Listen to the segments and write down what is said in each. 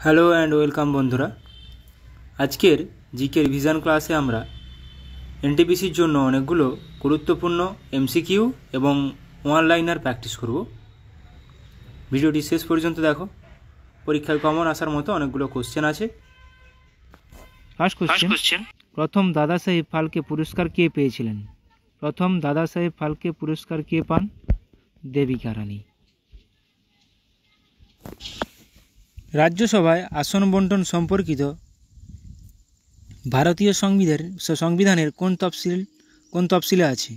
Hello and welcome বন্ধুরা। আজকের জিকের ভিশন ক্লাসে আমরা এনটিপিসির জন্য অনেকগুলো গুরুত্বপূর্ণ এমসিকিউ এবং ওয়ান লাইনার প্র্যাকটিস করব। ভিডিওটি শেষ পর্যন্ত দেখো। পরীক্ষায় কমন আসার মতো অনেকগুলো কোশ্চেন আছে। ফার্স্ট কোশ্চেন, প্রথম দাদাসাহেব ফালকে পুরস্কার কে পেয়েছিলেন? প্রথম দাদাসাহেব ফালকে পুরস্কার কে পান? দেবিকা রানী। রাজ্যসভায় আসন বন্টন সম্পর্কিত ভারতীয় সংবিধানের কোন তফসিলে আছে?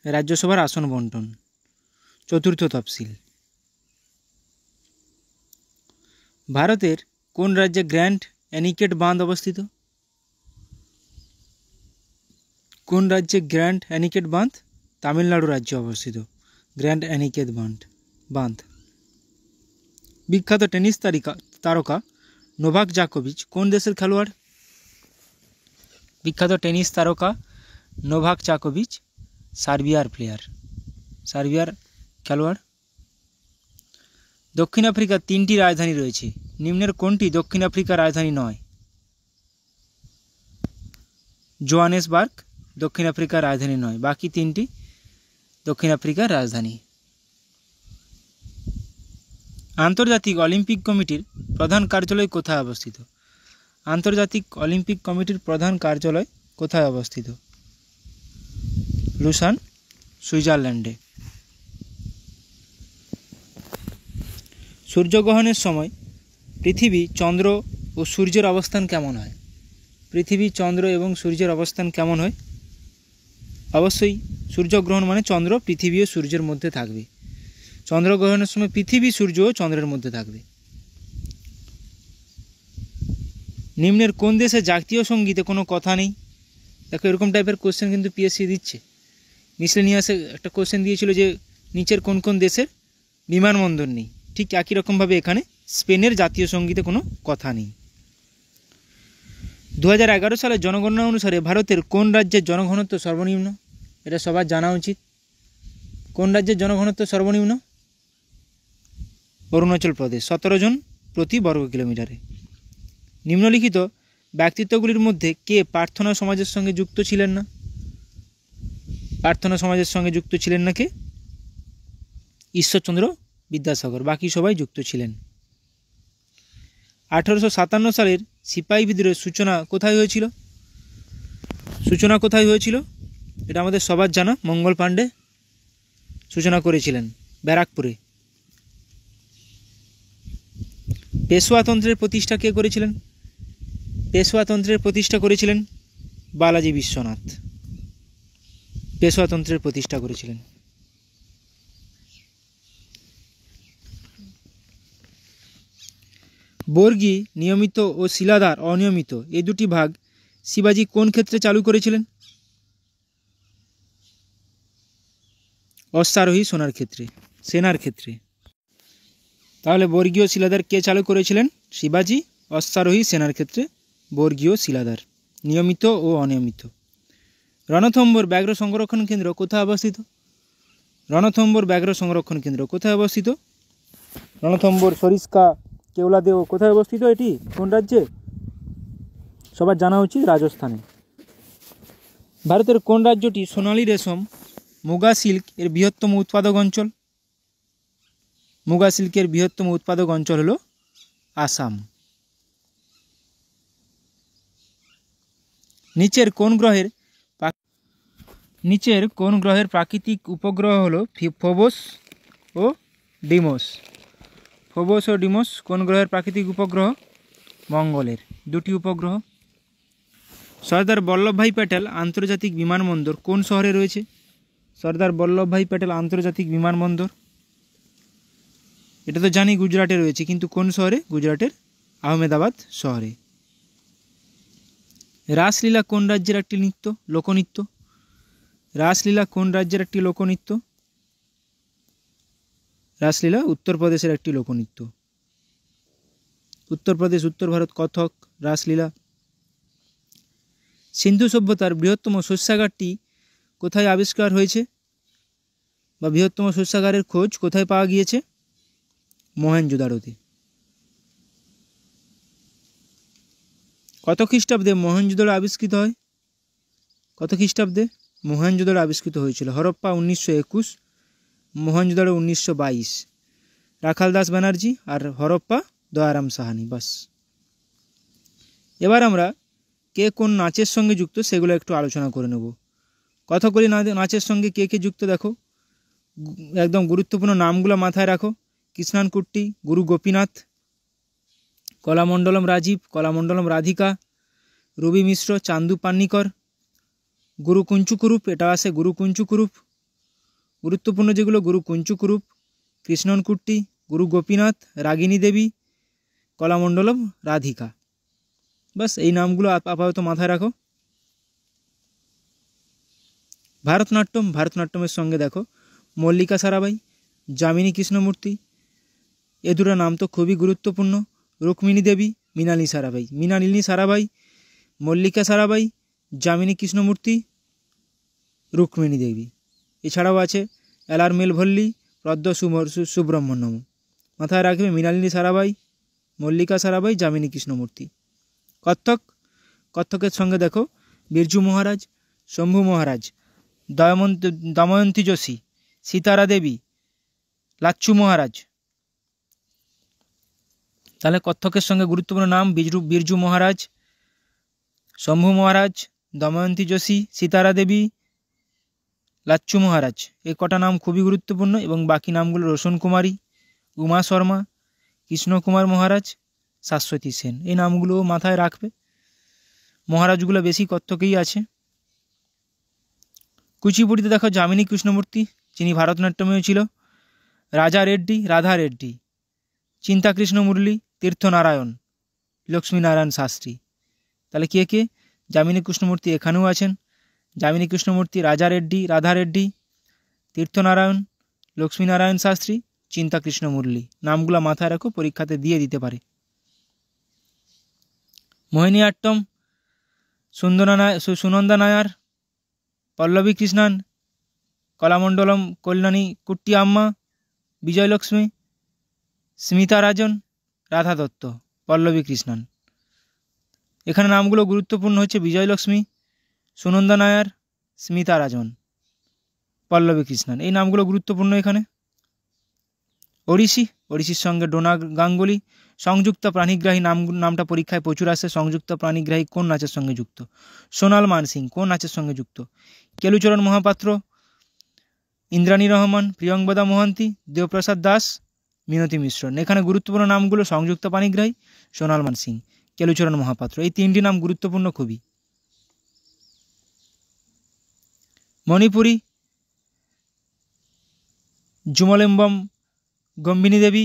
রাজ্যসভার আসন বন্টন চতুর্থ তফসিল। ভারতের কোন রাজ্যে গ্র্যান্ড অ্যানিকেট বাঁধ অবস্থিত? কোন রাজ্যে গ্র্যান্ড অ্যানিকেট বাঁধ? তামিলনাড়ু রাজ্যে অবস্থিত গ্র্যান্ড অ্যানিকেট বাঁধ। বিখ্যাত টেনিস তারকা নোভাক জোকোভিচ কোন দেশের খেলোয়াড়? বিখ্যাত টেনিস তারকা নোভাক জোকোভিচ সার্বিয়ার খেলোয়াড়। দক্ষিণ আফ্রিকার 3টি রাজধানী রয়েছে, নিম্নের কোনটি দক্ষিণ আফ্রিকার রাজধানী নয়? জোহানেসবার্গ দক্ষিণ আফ্রিকার রাজধানী নয়, বাকি 3টি দক্ষিণ আফ্রিকার রাজধানী। আন্তর্জাতিক অলিম্পিক কমিটির প্রধান কার্যালয় কোথায় অবস্থিত? আন্তর্জাতিক অলিম্পিক কমিটির প্রধান কার্যালয় কোথায় অবস্থিত? লুসান, সুইজারল্যান্ডে। সূর্যগ্রহণের সময় পৃথিবী, চন্দ্র ও সূর্যের অবস্থান কেমন হয়? পৃথিবী, চন্দ্র এবং সূর্যের অবস্থান কেমন হয়? অবশ্যই সূর্যগ্রহণ মানে চন্দ্র, পৃথিবী ও সূর্যের মধ্যে থাকবে। চন্দ্রগ্রহণের সময় পৃথিবী, সূর্য ও চন্দ্রের মধ্যে থাকবে। নিম্নের কোন দেশে জাতীয় সঙ্গীতে কোনো কথা নেই? দেখো, এরকম টাইপের কোশ্চেন কিন্তু পিএসসি দিচ্ছে। মিসলেনিয়াসে একটা কোশ্চেন দিয়েছিল যে নিচের কোন কোন দেশের বিমানবন্দর নেই, ঠিক একই রকমভাবে এখানে স্পেনের জাতীয় সঙ্গীতে কোনো কথা নেই। 2011 সালের জনগণনা অনুসারে ভারতের কোন রাজ্যের জনঘনত্ব সর্বনিম্ন? এটা সবার জানা উচিত। কোন রাজ্যের জনঘনত্ব সর্বনিম্ন? অরুণাচল প্রদেশ, 17 জন প্রতি বর্গ কিলোমিটারে। নিম্নলিখিত ব্যক্তিত্বগুলির মধ্যে কে প্রার্থনা সমাজের সঙ্গে যুক্ত ছিলেন না? প্রার্থনা সমাজের সঙ্গে যুক্ত ছিলেন না কে? ঈশ্বরচন্দ্র বিদ্যাসাগর, বাকি সবাই যুক্ত ছিলেন। 1857 সালের সিপাহী বিদ্রোহের সূচনা কোথায় হয়েছিল? এটা আমাদের সবার জানা, মঙ্গল পাণ্ডে সূচনা করেছিলেন ব্যারাকপুরে। পেশওয়াতন্ত্রের প্রতিষ্ঠা কে করেছিলেন? পেশওয়াতন্ত্রের প্রতিষ্ঠা করেছিলেন বালাজি বিশ্বনাথ। পেশওয়াতন্ত্রের প্রতিষ্ঠা করেছিলেন। বর্গী নিয়মিত ও শিলাদার অনিয়মিত, এই দুটি ভাগ শিবাজি কোন ক্ষেত্রে চালু করেছিলেন? অশ্বারোহী সেনার ক্ষেত্রে। তাহলে বর্গীয় শিলাদার কে চালু করেছিলেন? শিবাজি। অশ্বারোহী সেনার ক্ষেত্রে বর্গীয় শিলাদার, নিয়মিত ও অনিয়মিত। রণথম্বর ব্যাঘ্র সংরক্ষণ কেন্দ্র কোথায় অবস্থিত? রণথম্বর সরিস্কা কেওলাদেও কোথায় অবস্থিত? এটি কোন রাজ্যে? সবার জানা উচিত, রাজস্থানে। ভারতের কোন রাজ্যটি সোনালী রেশম মুগা সিল্ক এর বৃহত্তম উৎপাদক অঞ্চল? মুগা সিল্কের বৃহত্তম উৎপাদক অঞ্চল হল আসাম। নিচের কোন গ্রহের প্রাকৃতিক উপগ্রহ হল ফোবস ও ডিমোস? ফোবস ও ডিমোস কোন গ্রহের প্রাকৃতিক উপগ্রহ? মঙ্গলের, 2টি উপগ্রহ। সর্দার বল্লভভাই প্যাটেল আন্তর্জাতিক বিমানবন্দর কোন শহরে রয়েছে? সর্দার বল্লভভাই প্যাটেল আন্তর্জাতিক বিমানবন্দর, এটা তো জানি গুজরাটে রয়েছে, কিন্তু কোন শহরে? গুজরাটের আহমেদাবাদ শহরে। রাসলীলা কোন রাজ্যের একটি লোকনৃত্য? রাসলীলা কোন রাজ্যের একটি লোকনৃত্য? রাসলীলা উত্তরপ্রদেশের একটি লোকনৃত্য। উত্তরপ্রদেশ, উত্তর ভারত, কথক, রাসলীলা। সিন্ধু সভ্যতার বৃহত্তম শস্যাগারটি কোথায় আবিষ্কার হয়েছে, বা বৃহত্তম শস্যাগারের খোঁজ কোথায় পাওয়া গিয়েছে? মহেঞ্জোদারোতে। কত খ্রিস্টাব্দে মহেঞ্জোদারো আবিষ্কৃত হয়? কত খ্রিস্টাব্দে মহেঞ্জোদারো আবিষ্কৃত হয়েছিল? হরপ্পা 1921, মহেঞ্জোদারো 1922। রাখাল দাস ব্যানার্জি আর হরপ্পা দয়ারাম সাহানি। বাস। এবার আমরা কে কোন নাচের সঙ্গে যুক্ত সেগুলো একটু আলোচনা করে নেব। কথাকলি নাচের সঙ্গে কে কে যুক্ত দেখো, একদম গুরুত্বপূর্ণ নামগুলো মাথায় রাখো। কৃষ্ণানকুট্টি, গুরু গোপীনাথ, কলামণ্ডলম রাজীব, কলামণ্ডলম রাধিকা, রবি মিশ্র, চান্দু পান্নিকর, গুরু কুঞ্চুকুরুপ, এটা আসে গুরু কুঞ্চুকুরুপ। গুরুত্বপূর্ণ যেগুলো, গুরু কুঞ্চুকুরুপ, কৃষ্ণনকুট্টি, গুরু গোপীনাথ, রাগিনী দেবী, কলামণ্ডলম রাধিকা। বাস, এই নামগুলো আপাতত মাথায় রাখো। ভারতনাট্যম, ভারতনাট্যমের সঙ্গে দেখো মল্লিকা সারাবাই, যামিনী কৃষ্ণমূর্তি, এ দুটো নাম তো খুবই গুরুত্বপূর্ণ। রুক্মিণী দেবী, মৃণালিনী সারাবাই, মল্লিকা সারাবাই, যামিনী কৃষ্ণমূর্তি, রুক্মিণী দেবী। এছাড়াও আছে এলারমেল ভল্লী, পদ্ম সুব্রহ্মণ্যম। মাথায় রাখবে মৃণালিনী সারাবাই, মল্লিকা সারাবাই, যামিনী কৃষ্ণমূর্তি। কত্থক, কত্থকের সঙ্গে দেখো বিরজু মহারাজ, শম্ভু মহারাজ, দময়ন্তী যোশী, সীতারা দেবী, লাচ্ছু মহারাজ। তাহলে কত্থকের সঙ্গে গুরুত্বপূর্ণ নাম বিরজু মহারাজ, শম্ভু মহারাজ, দময়ন্তী যোশী, সীতারা দেবী, লাচ্ছু মহারাজ। এই কটা নাম খুবই গুরুত্বপূর্ণ। এবং বাকি নামগুলো রোশন কুমারী, উমা শর্মা, কৃষ্ণকুমার মহারাজ, শাশ্বতী সেন। এই নামগুলো মাথায় রাখবে। মহারাজগুলো বেশি কত্থকেই আছে। কুচিপুড়িতে দেখো যামিনী কৃষ্ণমূর্তি, যিনি ভারতনাট্যমেও ছিল, রাজা রেড্ডি, রাধা রেড্ডি, চিন্তাকৃষ্ণ মুরলী, তীর্থনারায়ণ, লক্ষ্মীনারায়ণ শাস্ত্রী। তাহলে কে কে? যামিনী কৃষ্ণমূর্তি এখানেও আছেন। যামিনী কৃষ্ণমূর্তি, রাজা রেড্ডি, রাধা রেড্ডি, তীর্থনারায়ণ, লক্ষ্মীনারায়ণ শাস্ত্রী, চিন্তাকৃষ্ণ মুরলী। নামগুলো মাথায় রাখো, পরীক্ষাতে দিয়ে দিতে পারে। মোহিনীআট্টম, সুনন্দা নায়ার, পল্লবী কৃষ্ণান, কলামণ্ডলম কল্যাণী কুট্টি আম্মা, বিজয়লক্ষ্মী, স্মিতা রাজন, রাধা দত্ত, পল্লবী কৃষ্ণান। এখানে নামগুলো গুরুত্বপূর্ণ হচ্ছে বিজয়লক্ষ্মী, সুনন্দা নায়ার, স্মিতা রাজন, পল্লবী কৃষ্ণান। এই নামগুলো গুরুত্বপূর্ণ এখানে। ওড়িশি, ওড়িশির সঙ্গে ডোনা গাঙ্গুলি। সংযুক্ত প্রাণীগ্রাহী নামটা পরীক্ষায় প্রচুর আসে। সংযুক্ত প্রাণীগ্রাহী কোন নাচের সঙ্গে যুক্ত? সোনাল মানসিং কোন নাচের সঙ্গে যুক্ত? কেলুচরণ মহাপাত্র, ইন্দ্রাণী রহমান, প্রিয়ঙ্বদা মোহান্তি, দেবপ্রসাদ দাস, মিনতি মিশ্রণ। এখানে গুরুত্বপূর্ণ নামগুলো সংযুক্ত প্রাণীগ্রাহী, সোনাল মানসিং, কেলুচরণ মহাপাত্র। এই তিনটি নাম গুরুত্বপূর্ণ খুবই। মণিপুরী, জুমলেম্বম গম্ভিনী দেবী,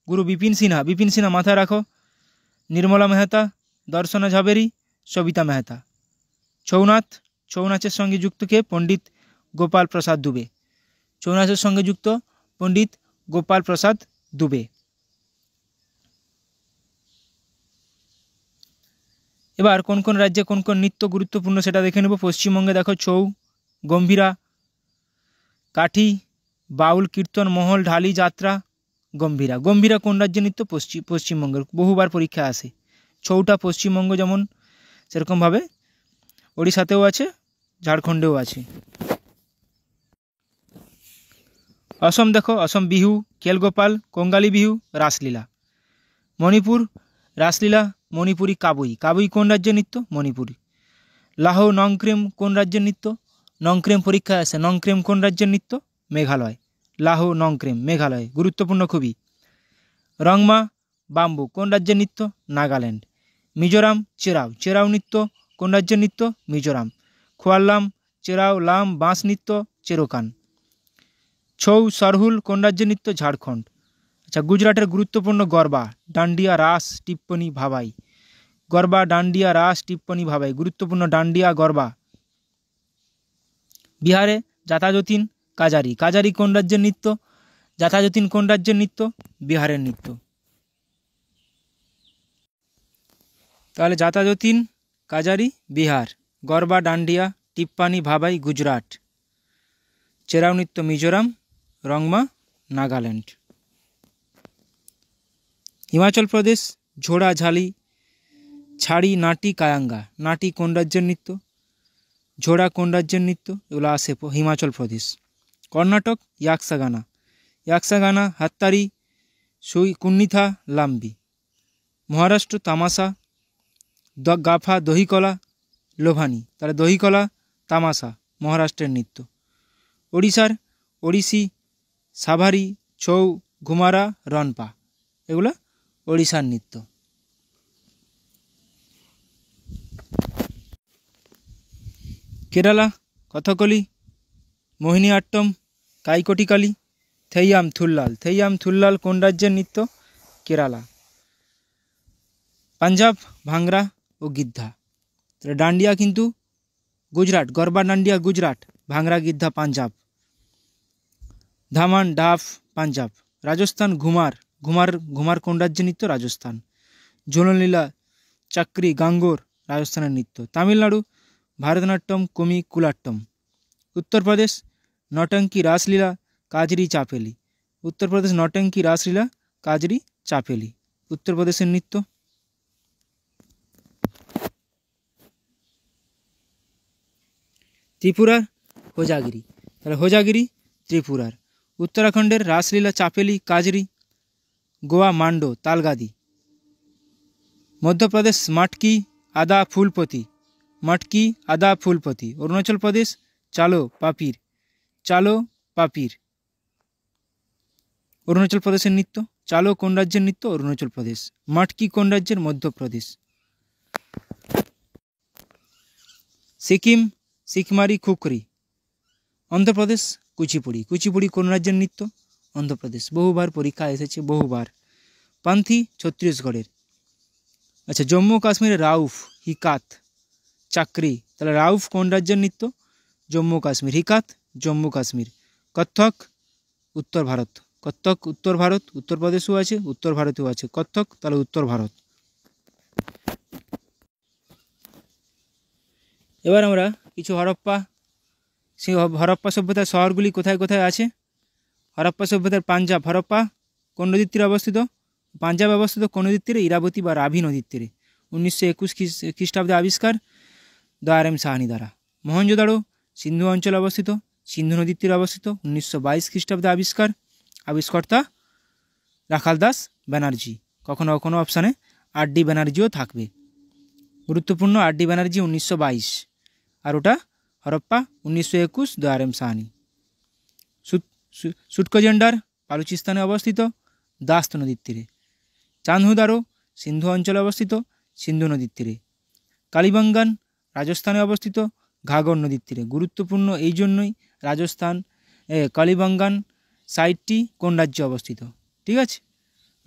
গুরু বিপিন সিনহা মাথায় রাখো, নির্মলা মেহতা, দর্শনা ঝাবেরি, সবিতা মেহতা। ছৌ নাচের সঙ্গে যুক্ত কে? পণ্ডিত গোপাল প্রসাদ দুবে। ছৌ নাচের সঙ্গে যুক্ত পণ্ডিত গোপাল প্রসাদ দুবে। এবার কোন কোন রাজ্যে কোন কোন নৃত্য গুরুত্বপূর্ণ সেটা দেখে নেব। পশ্চিমবঙ্গে দেখো ছৌ, গম্ভীরা, কাঠি, বাউল, কীর্তন, মহল, ঢালি, যাত্রা, গম্ভীরা। গম্ভীরা কোন রাজ্যের নৃত্য? পশ্চিমবঙ্গের, বহুবার পরীক্ষা আসে। ছৌটা পশ্চিমবঙ্গ যেমন, সেরকমভাবে ওড়িশাতেও আছে, ঝাড়খণ্ডেও আছে। অসম দেখো, অসম বিহু, খেলগোপাল, কঙ্গালী বিহু, রাসলীলা। মণিপুর, রাসলীলা, মণিপুরি কাবুই। কাবুই কোন রাজ্যের নৃত্য? মণিপুরি। লাহো নংক্রেম কোন রাজ্যের নৃত্য? নংক্রেম পরীক্ষায় আসে। নংক্রেম কোন রাজ্যের নৃত্য? মেঘালয়। লাহো নংক্রেম, মেঘালয়, গুরুত্বপূর্ণ খুবই। রংমা, বাম্বু কোন রাজ্যের নৃত্য? নাগাল্যান্ড। মিজোরাম, চেরাও নৃত্য কোন রাজ্যের নৃত্য? মিজোরাম। খোয়াল্লাম, চেরাও, লাম, বাঁশ নৃত্য, চেরোকান। ছৌ, সরহুল কোন রাজ্যের নৃত্য? ঝাড়খণ্ড। আচ্ছা, গুজরাটের গুরুত্বপূর্ণ গরবা, ডান্ডিয়া, রাস, টিপ্পনি, ভাবাই। গরবা, ডান্ডিয়া, রাস, টিপ্পনি, ভাবাই, গুরুত্বপূর্ণ ডান্ডিয়া, গরবা। বিহারে যাতাযতীন, কাজারি। কাজারি কোন রাজ্যের নৃত্য? যাতাযতীন কোন রাজ্যের নৃত্য? বিহারের নৃত্য। তাহলে যাতাযতীন, কাজারি, বিহার। গরবা, ডান্ডিয়া, টিপ্পানি, ভাবাই, গুজরাট। চেরাও নৃত্য, মিজোরাম। রংমা, নাগাল্যান্ড। হিমাচল প্রদেশ ঝোড়া, ঝালি, ছাড়ি, নাটি, কায়াঙ্গা। নাটি কোন রাজ্যের নৃত্য? ঝোড়া কোন রাজ্যের নৃত্য? এগুলো আসে হিমাচল প্রদেশ। কর্ণাটক ইয়াক্সাগানা। ইয়াক্সাগানা হাত্তারি, সুই, কুন্নিথা, লাম্বি। মহারাষ্ট্র তামাশা, গাফা, দহিকলা, লোভানি। তাহলে দহিকলা, তামাশা মহারাষ্ট্রের নৃত্য। ওড়িশার ওড়িশি, সাভারি, ছৌ, ঘুমারা, রনপা। এগুলো ওড়িশার নৃত্য। কেরালা কথকলি, মোহিনী আট্টম, কাইকটিকালি, থেইয়াম থুল্লাল। থেইয়াম থুল্লাল কোন রাজ্যের নৃত্য? কেরালা। পাঞ্জাব ভাংরা ও গিদ্ধা। তাহলে ডান্ডিয়া কিন্তু গুজরাট, গরবা ডান্ডিয়া গুজরাট, ভাংরা গিদ্ধা পাঞ্জাব। ধামান ডাফ পাঞ্জাব। রাজস্থান ঘুমার। ঘুমার কোন রাজ্যের নৃত্য? রাজস্থান। ঝুলনলীলা, চাকরি, গাঙ্গোর রাজস্থানের নৃত্য। তামিলনাড়ু ভারতনাট্যম, কুমি, কুলাট্টম। উত্তরপ্রদেশ নটঙ্কি, রাসলীলা, কাজরি, চাপেলি। উত্তরপ্রদেশ নটঙ্কি, রাসলীলা, কাজরি, চাপেলি উত্তরপ্রদেশের নৃত্য। ত্রিপুরার হোজাগিরি। তাহলে হোজাগিরি ত্রিপুরার। উত্তরাখণ্ডের রাসলীলা, চাপেলি, কাজরি। গোয়া মান্ডো, তালগাদি। মধ্যপ্রদেশ মাটকি, আদা, ফুলপতি। মাটকি, আদা, ফুলপতি। অরুণাচল প্রদেশ চালো, পাপির। চালো, পাপির অরুণাচল প্রদেশের নৃত্য। চালো কোন রাজ্যের নৃত্য? অরুণাচল প্রদেশ। মাটকি কোন রাজ্যের? মধ্যপ্রদেশ। সিকিম সিকমারি, খুকরি। অন্ধ্রপ্রদেশ কুচিপুড়ি। কুচিপুড়ি কোন রাজ্যের নৃত্য? অন্ধ্রপ্রদেশ। বহুবার পরীক্ষা এসেছে, বহুবার। পান্থি ছত্তিশগড়ের। আচ্ছা, জম্মু কাশ্মীরে রাউফ, হিকাত, চাকরি। তাহলে রাউফ কোন রাজ্যের নৃত্য? জম্মু কাশ্মীর। হিকাত জম্মু কাশ্মীর। কত্থক উত্তর ভারত। কত্থক উত্তর ভারত। উত্তরপ্রদেশেও আছে, উত্তর ভারতেও আছে কত্থক, তাহলে উত্তর ভারত। এবার আমরা কিছু হরপ্পা, সেই হরপ্পা সভ্যতার শহরগুলি কোথায় কোথায় আছে। হরপ্পা সভ্যতার পাঞ্জাব। হরপ্পা কোন নদীর তীরে অবস্থিত? পাঞ্জাব অবস্থিত কোন নদীর তীরে? ইরাবতী বা রাভি নদীর তীরে। 1921 খ্রিস্টাব্দে আবিষ্কার দয়ারাম সাহানি দ্বারা। মহেঞ্জোদাড়ো সিন্ধু অঞ্চলে অবস্থিত, সিন্ধু নদীর তীরে অবস্থিত। 1922 খ্রিস্টাব্দে আবিষ্কার। আবিষ্কর্তা রাখাল দাস ব্যানার্জি। কখনো কখনো অপশানে R.D. ব্যানার্জিও থাকবে। গুরুত্বপূর্ণ R.D. ব্যানার্জি 1922, আর ওটা হরপ্পা 1921 দয়ারাম সাহানি। সুটকোজেন্ডার বালুচিস্তানে অবস্থিত, দাস্ত নদীর তীরে। চাঁদহুদারো সিন্ধু অঞ্চলে অবস্থিত, সিন্ধু নদীর তীরে। কালিবাঙ্গান রাজস্থানে অবস্থিত, ঘাঘর নদীর তীরে। গুরুত্বপূর্ণ এই জন্যই রাজস্থান কালিবাঙ্গান সাইটটি কোন রাজ্যে অবস্থিত, ঠিক আছে।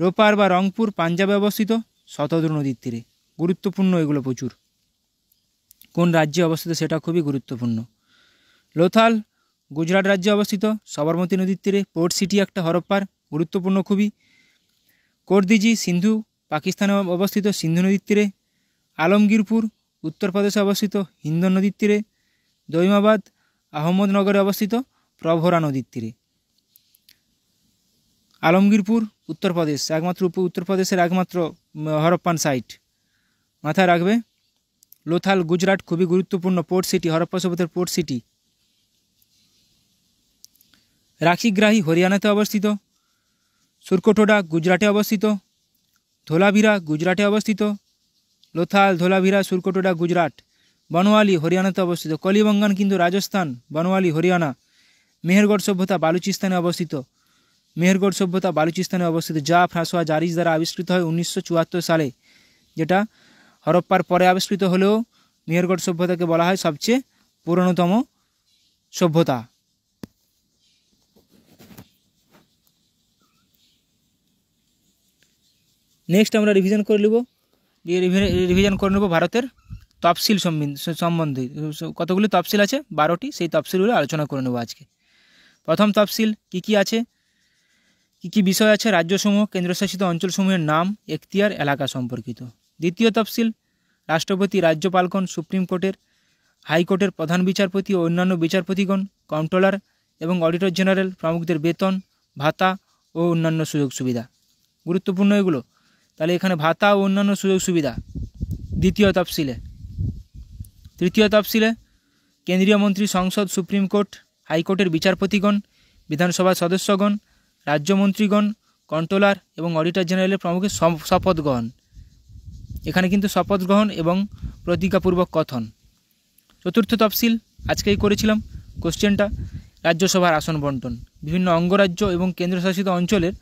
রোপার বা রংপুর পাঞ্জাবে অবস্থিত, শতদ্রু নদীর তীরে। গুরুত্বপূর্ণ এগুলো প্রচুর। কোন রাজ্যে অবস্থিত সেটা খুবই গুরুত্বপূর্ণ। লোথাল গুজরাট রাজ্যে অবস্থিত, সবরমতী নদীর তীরে। পোর্ট সিটি একটা হরপ্পার, গুরুত্বপূর্ণ খুবই। কোরদিজি সিন্ধু পাকিস্তানে অবস্থিত, সিন্ধু নদীর তীরে। আলমগীরপুর উত্তরপ্রদেশে অবস্থিত, হিন্দু নদীর তীরে। দৈমাবাদ আহমদনগরে অবস্থিত, প্রভরা নদীর তীরে। আলমগীরপুর উত্তরপ্রদেশ, একমাত্র উত্তরপ্রদেশের একমাত্র হরপ্পান সাইট, মাথায় রাখবে। লোথাল গুজরাট খুবই গুরুত্বপূর্ণ পোর্ট সিটি, হরপ্পা সভ্যতার পোর্ট সিটি। রাখিগ্রাহি হরিয়ানাতে অবস্থিত। সুরকোটোডা গুজরাটে অবস্থিত। ধোলাভিরা গুজরাটে অবস্থিত। লোথাল, ধোলাভিরা, সুরকোটোডা গুজরাট। বনওয়ালি হরিয়ানাতে অবস্থিত। কলিবঙ্গান কিন্তু রাজস্থান, বনওয়ালি হরিয়ানা। মেহেরগড় সভ্যতা বালুচিস্তানে অবস্থিত। মেহেরগড় সভ্যতা বালুচিস্তানে অবস্থিত, যা ফ্রাঁসোয়া জারিস দ্বারা আবিষ্কৃত হয় 1974 সালে। যেটা হরপ্পার পরে আবিষ্কৃত হলেও মেহেরগড় সভ্যতাকে বলা হয় সবচেয়ে পুরনোতম সভ্যতা। নেক্সট আমরা রিভিশন করে নেব ভারতের তফসিল সম্বন্ধে। কতগুলি তফসিল আছে? 12টি। সেই তফসিলগুলো আলোচনা করে নেব আজকে। প্রথম তফসিল কি কি আছে, কি কি বিষয় আছে? রাজ্যসমূহ, কেন্দ্রশাসিত অঞ্চলসমূহের নাম, এখতিয়ার, এলাকা সম্পর্কিত। দ্বিতীয় তফসিল রাষ্ট্রপতি, রাজ্যপালগণ, সুপ্রিম কোর্টের, হাইকোর্টের প্রধান বিচারপতি ও অন্যান্য বিচারপতিগণ, কন্ট্রোলার এবং অডিটর জেনারেল প্রমুখদের বেতন, ভাতা ও অন্যান্য সুযোগ সুবিধা। গুরুত্বপূর্ণ এগুলো। তাহলে এখানে ভাতা ও অন্যান্য সুযোগ সুবিধা দ্বিতীয় তফসিলে। তৃতীয় তফসিলে কেন্দ্রীয় মন্ত্রী, সংসদ, সুপ্রিম কোর্ট, হাইকোর্টের বিচারপতিগণ, বিধানসভার সদস্যগণ, রাজ্যমন্ত্রীগণ, কন্ট্রোলার এবং অডিটর জেনারেলের প্রমুখের শপথ গ্রহণ। এখানে কিন্তু শপথ গ্রহণ এবং প্রতিজ্ঞাপূর্বক কথন। চতুর্থ তফসিল আজকেই করেছিলাম কোশ্চেনটা, রাজ্যসভার আসন বন্টন। বিভিন্ন অঙ্গরাজ্য এবং কেন্দ্রশাসিত অঞ্চলের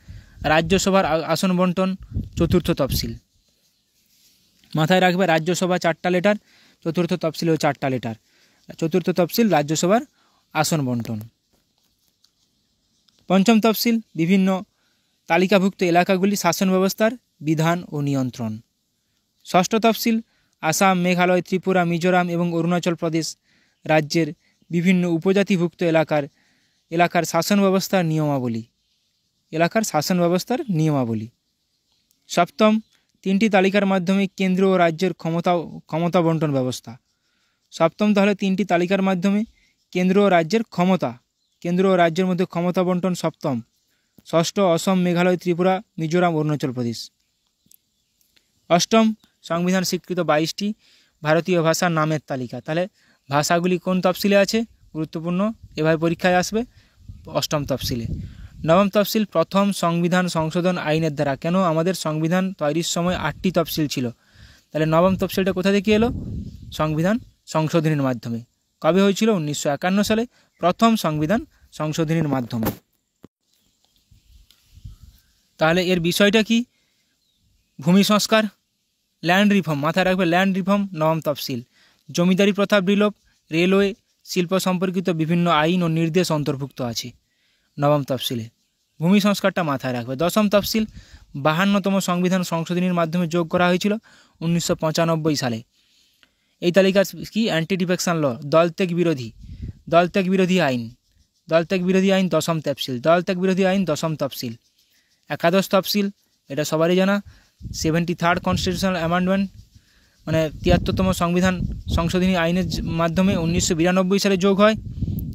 রাজ্যসভার আসন বন্টন চতুর্থ তফসিল। মাথায় রাখবে রাজ্যসভা 4টা লেটার, চতুর্থ তফসিলেও 4টা লেটার। চতুর্থ তফসিল রাজ্যসভার আসন বন্টন। পঞ্চম তফসিল বিভিন্ন তালিকাভুক্ত এলাকাগুলি শাসন ব্যবস্থার বিধান ও নিয়ন্ত্রণ। ষষ্ঠ তফসিল আসাম, মেঘালয়, ত্রিপুরা, মিজোরাম এবং অরুণাচল প্রদেশ রাজ্যের বিভিন্ন উপজাতিভুক্ত এলাকার শাসন ব্যবস্থার নিয়মাবলী। সপ্তম 3টি তালিকার মাধ্যমে কেন্দ্র ও রাজ্যের ক্ষমতা বন্টন ব্যবস্থা। সপ্তম তাহলে 3টি তালিকার মাধ্যমে কেন্দ্র ও রাজ্যের মধ্যে ক্ষমতা বন্টন সপ্তম। ষষ্ঠ অসম, মেঘালয়, ত্রিপুরা, মিজোরাম, অরুণাচল প্রদেশ। অষ্টম সংবিধান স্বীকৃত 22টি ভারতীয় ভাষার নামের তালিকা। তাহলে ভাষাগুলি কোন তফসিলে আছে, গুরুত্বপূর্ণ, এভাবে পরীক্ষায় আসবে অষ্টম তফসিলে। নবম তফসিল প্রথম সংবিধান সংশোধন আইনের দ্বারা। কেন আমাদের সংবিধান তৈরির সময় 8টি তফসিল ছিল, তাহলে নবম তফসিলটা কোথা থেকে এলো? সংবিধান সংশোধনীর মাধ্যমে। কবে হয়েছিল? 1951 সালে প্রথম সংবিধান সংশোধনীর মাধ্যমে। তাহলে এর বিষয়টা কি? ভূমি সংস্কার, ল্যান্ড রিফর্ম। মাথায় রাখবে ল্যান্ড রিফর্ম নবম তফসিল। জমিদারি প্রথা বিলোপ, রেলওয়ে, শিল্প সম্পর্কিত বিভিন্ন আইন ও নির্দেশ অন্তর্ভুক্ত আছে নবম তফসিলে। ভূমি সংস্কারটা মাথায় রাখবে। দশম তফসিল 52তম সংবিধান সংশোধনীর মাধ্যমে যোগ করা হয়েছিল 1995 সালে। এই তালিকা কি? অ্যান্টি ডিফেকশন ল, দলত্যাগ বিরোধী আইন দশম তফসিল। একাদশ তফসিল এটা সবারই জানা, 73rd কনস্টিটিউশনাল অ্যামেন্ডমেন্ট, মানে 73তম সংবিধান সংশোধনী আইনের মাধ্যমে 1992 সালে যোগ হয়।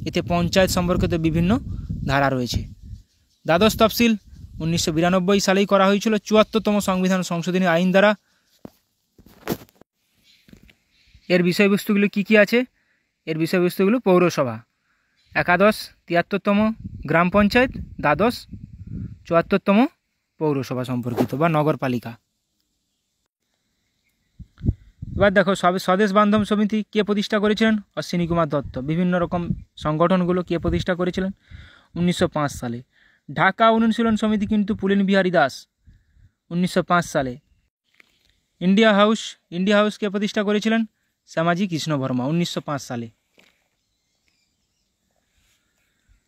এতে পঞ্চায়েত সম্পর্কিত বিভিন্ন ধারা রয়েছে। দ্বাদশ তফসিল 1992 সালেই করা হয়েছিল 74তম সংবিধান সংশোধনী আইন দ্বারা। এর বিষয়বস্তুগুলো কি আছে? এর বিষয়বস্তুগুলো পৌরসভা, একাদশ 73তম গ্রাম পঞ্চায়েত, দ্বাদশ 74তম পৌরসভা সম্পর্কিত বা নগরপালিকা। এবার দেখো স্বদেশ বান্ধব সমিতি কে প্রতিষ্ঠা করেছিলেন? অশ্বিনী কুমার দত্ত। বিভিন্ন রকম সংগঠনগুলো কে প্রতিষ্ঠা করেছিলেন? 1905 সালে। ঢাকা অনুশীলন সমিতি কিন্তু পুলিন বিহারী দাস, 1905 সালে। ইন্ডিয়া হাউস কে প্রতিষ্ঠা করেছিলেন? শ্যামাজি কৃষ্ণ বর্মা, 1905 সালে।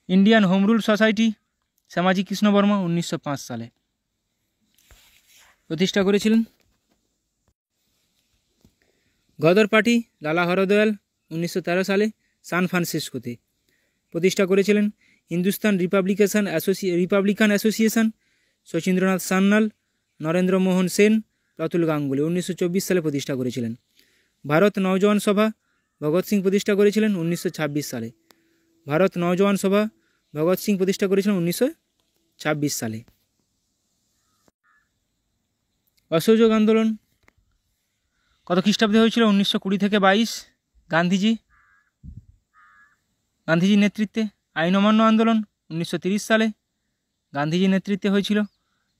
Indian home rule society Shyamaji Krishna Varma 1905 সালে প্রতিষ্ঠা করেছিলেন। গদর পার্টি লালা হরদয়াল 1913 সালে সান ফ্রান্সিসকোতে প্রতিষ্ঠা করেছিলেন। হিন্দুস্তান রিপাবলিকান অ্যাসোসিয়েশন শচীন্দ্রনাথ সান্যাল, নরেন্দ্র মোহন সেন, প্রতুল গাঙ্গুলি 1924 সালে প্রতিষ্ঠা করেছিলেন। ভারত নওজওয়ান সভা ভগৎ সিং প্রতিষ্ঠা করেছিলেন 1926 সালে। ভারত নওজওয়ান সভা ভগৎ সিং প্রতিষ্ঠা করেছিলেন 1926 সালে। অসহযোগ আন্দোলন কত খ্রিস্টাব্দে হয়েছিল? 1920 থেকে 22। গান্ধীজির নেতৃত্বে। আইন অমান্য আন্দোলন 1930 সালে গান্ধীজির নেতৃত্বে হয়েছিল।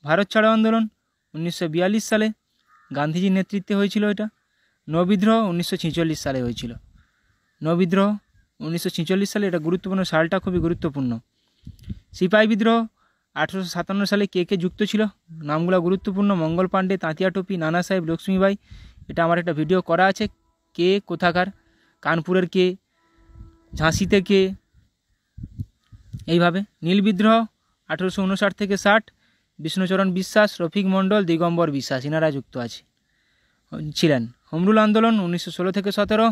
ভারত ছাড়ো আন্দোলন 1942 সালে গান্ধীজির নেতৃত্বে হয়েছিল এটা। নৌবিদ্রোহ 1946 সালে হয়েছিল। নৌবিদ্রোহ 1946 সালে, এটা গুরুত্বপূর্ণ, সালটা খুবই গুরুত্বপূর্ণ। সিপাহী বিদ্রোহ 1857 সালে কে যুক্ত ছিল? নামগুলো গুরুত্বপূর্ণ, মঙ্গল পাণ্ডে, তাঁতিয়া টোপি, নানা সাহেব, লক্ষ্মীবাই। এটা আমার একটা ভিডিও করা আছে, কে কোথাকার, কানপুরের কে, ঝাঁসিতে কে, এইভাবে। নীল বিদ্রোহ 1859 থেকে 60 বিষ্ণুচরণ বিশ্বাস, রফিক মণ্ডল, দিগম্বর বিশ্বাস এনারা যুক্ত ছিলেন। হোমরুল আন্দোলন 1916 থেকে 17।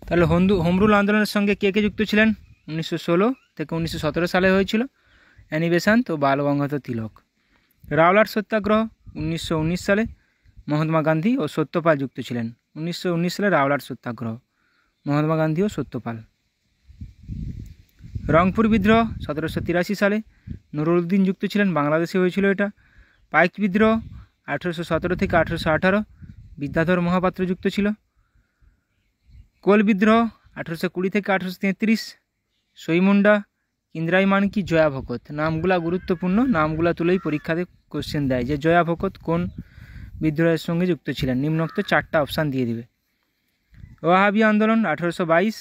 তাহলে হোমরুল আন্দোলনের সঙ্গে কে যুক্ত ছিলেন? 1916 থেকে 1917 সালে হয়েছিল। অ্যানি বেসান্ত ও বাল গঙ্গাধর তিলক। রাওলাট সত্যাগ্রহ 1919 সালে মহাত্মা গান্ধী ও সত্যপাল যুক্ত ছিলেন। 1919 সালে রাওলাট সত্যাগ্রহ, মহাত্মা গান্ধী ও সত্যপাল। রংপুর বিদ্রোহ 1783 সালে নুরুদ্দিন যুক্ত ছিলেন, বাংলাদেশে হয়েছিল এটা। পাইক বিদ্রোহ 1817 থেকে 1818 বিদ্যাধর মহাপাত্র যুক্ত ছিল। কোল বিদ্রোহ 1820 থেকে 1833 সইমুন্ডা, ইন্দ্রাই মানকি, জয়া ভকত। নামগুলা গুরুত্বপূর্ণ, নামগুলা তুলেই পরীক্ষাতে কোশ্চেন দেয় যে জয়া ভকত কোন বিদ্রোহের সঙ্গে যুক্ত ছিলেন। নিম্নোক্ত 4টা অপশান দিয়ে দিবে। ওয়াহাবি আন্দোলন 1822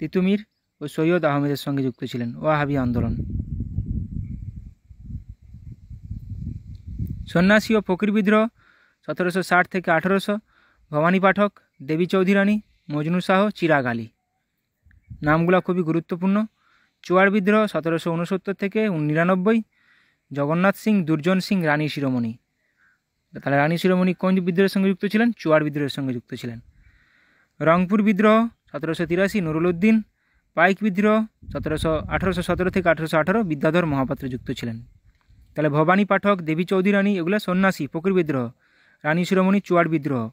তিতুমির ও সৈয়দ আহমেদের সঙ্গে যুক্ত ছিলেন। ওয়াহাবি আন্দোলন। সন্ন্যাসী ও ফকির বিদ্রোহ 1760 থেকে 1800 ভবানী পাঠক, দেবী চৌধুরী রানী, মজনু শাহ, চিরাগ আলী। নামগুলা খুবই গুরুত্বপূর্ণ। চুয়ার বিদ্রোহ 1769 থেকে 1999 জগন্নাথ সিং, দুর্জন সিং, রানী শিরোমণি। তাহলে রানী শিরোমণি কোন বিদ্রোহের সঙ্গে যুক্ত ছিলেন? চুয়ার বিদ্রোহের সঙ্গে যুক্ত ছিলেন। রংপুর বিদ্রোহ 1783 নুরুল উদ্দিন। পাইক বিদ্রোহ 1817 থেকে 1818 বিদ্যাধর মহাপাত্র যুক্ত ছিলেন। তাহলে ভবানী পাঠক, দেবী চৌধুরী রানী এগুলো সন্ন্যাসী, ফকির বিদ্রোহ। রানী শিরোমণি চুয়ার বিদ্রোহ।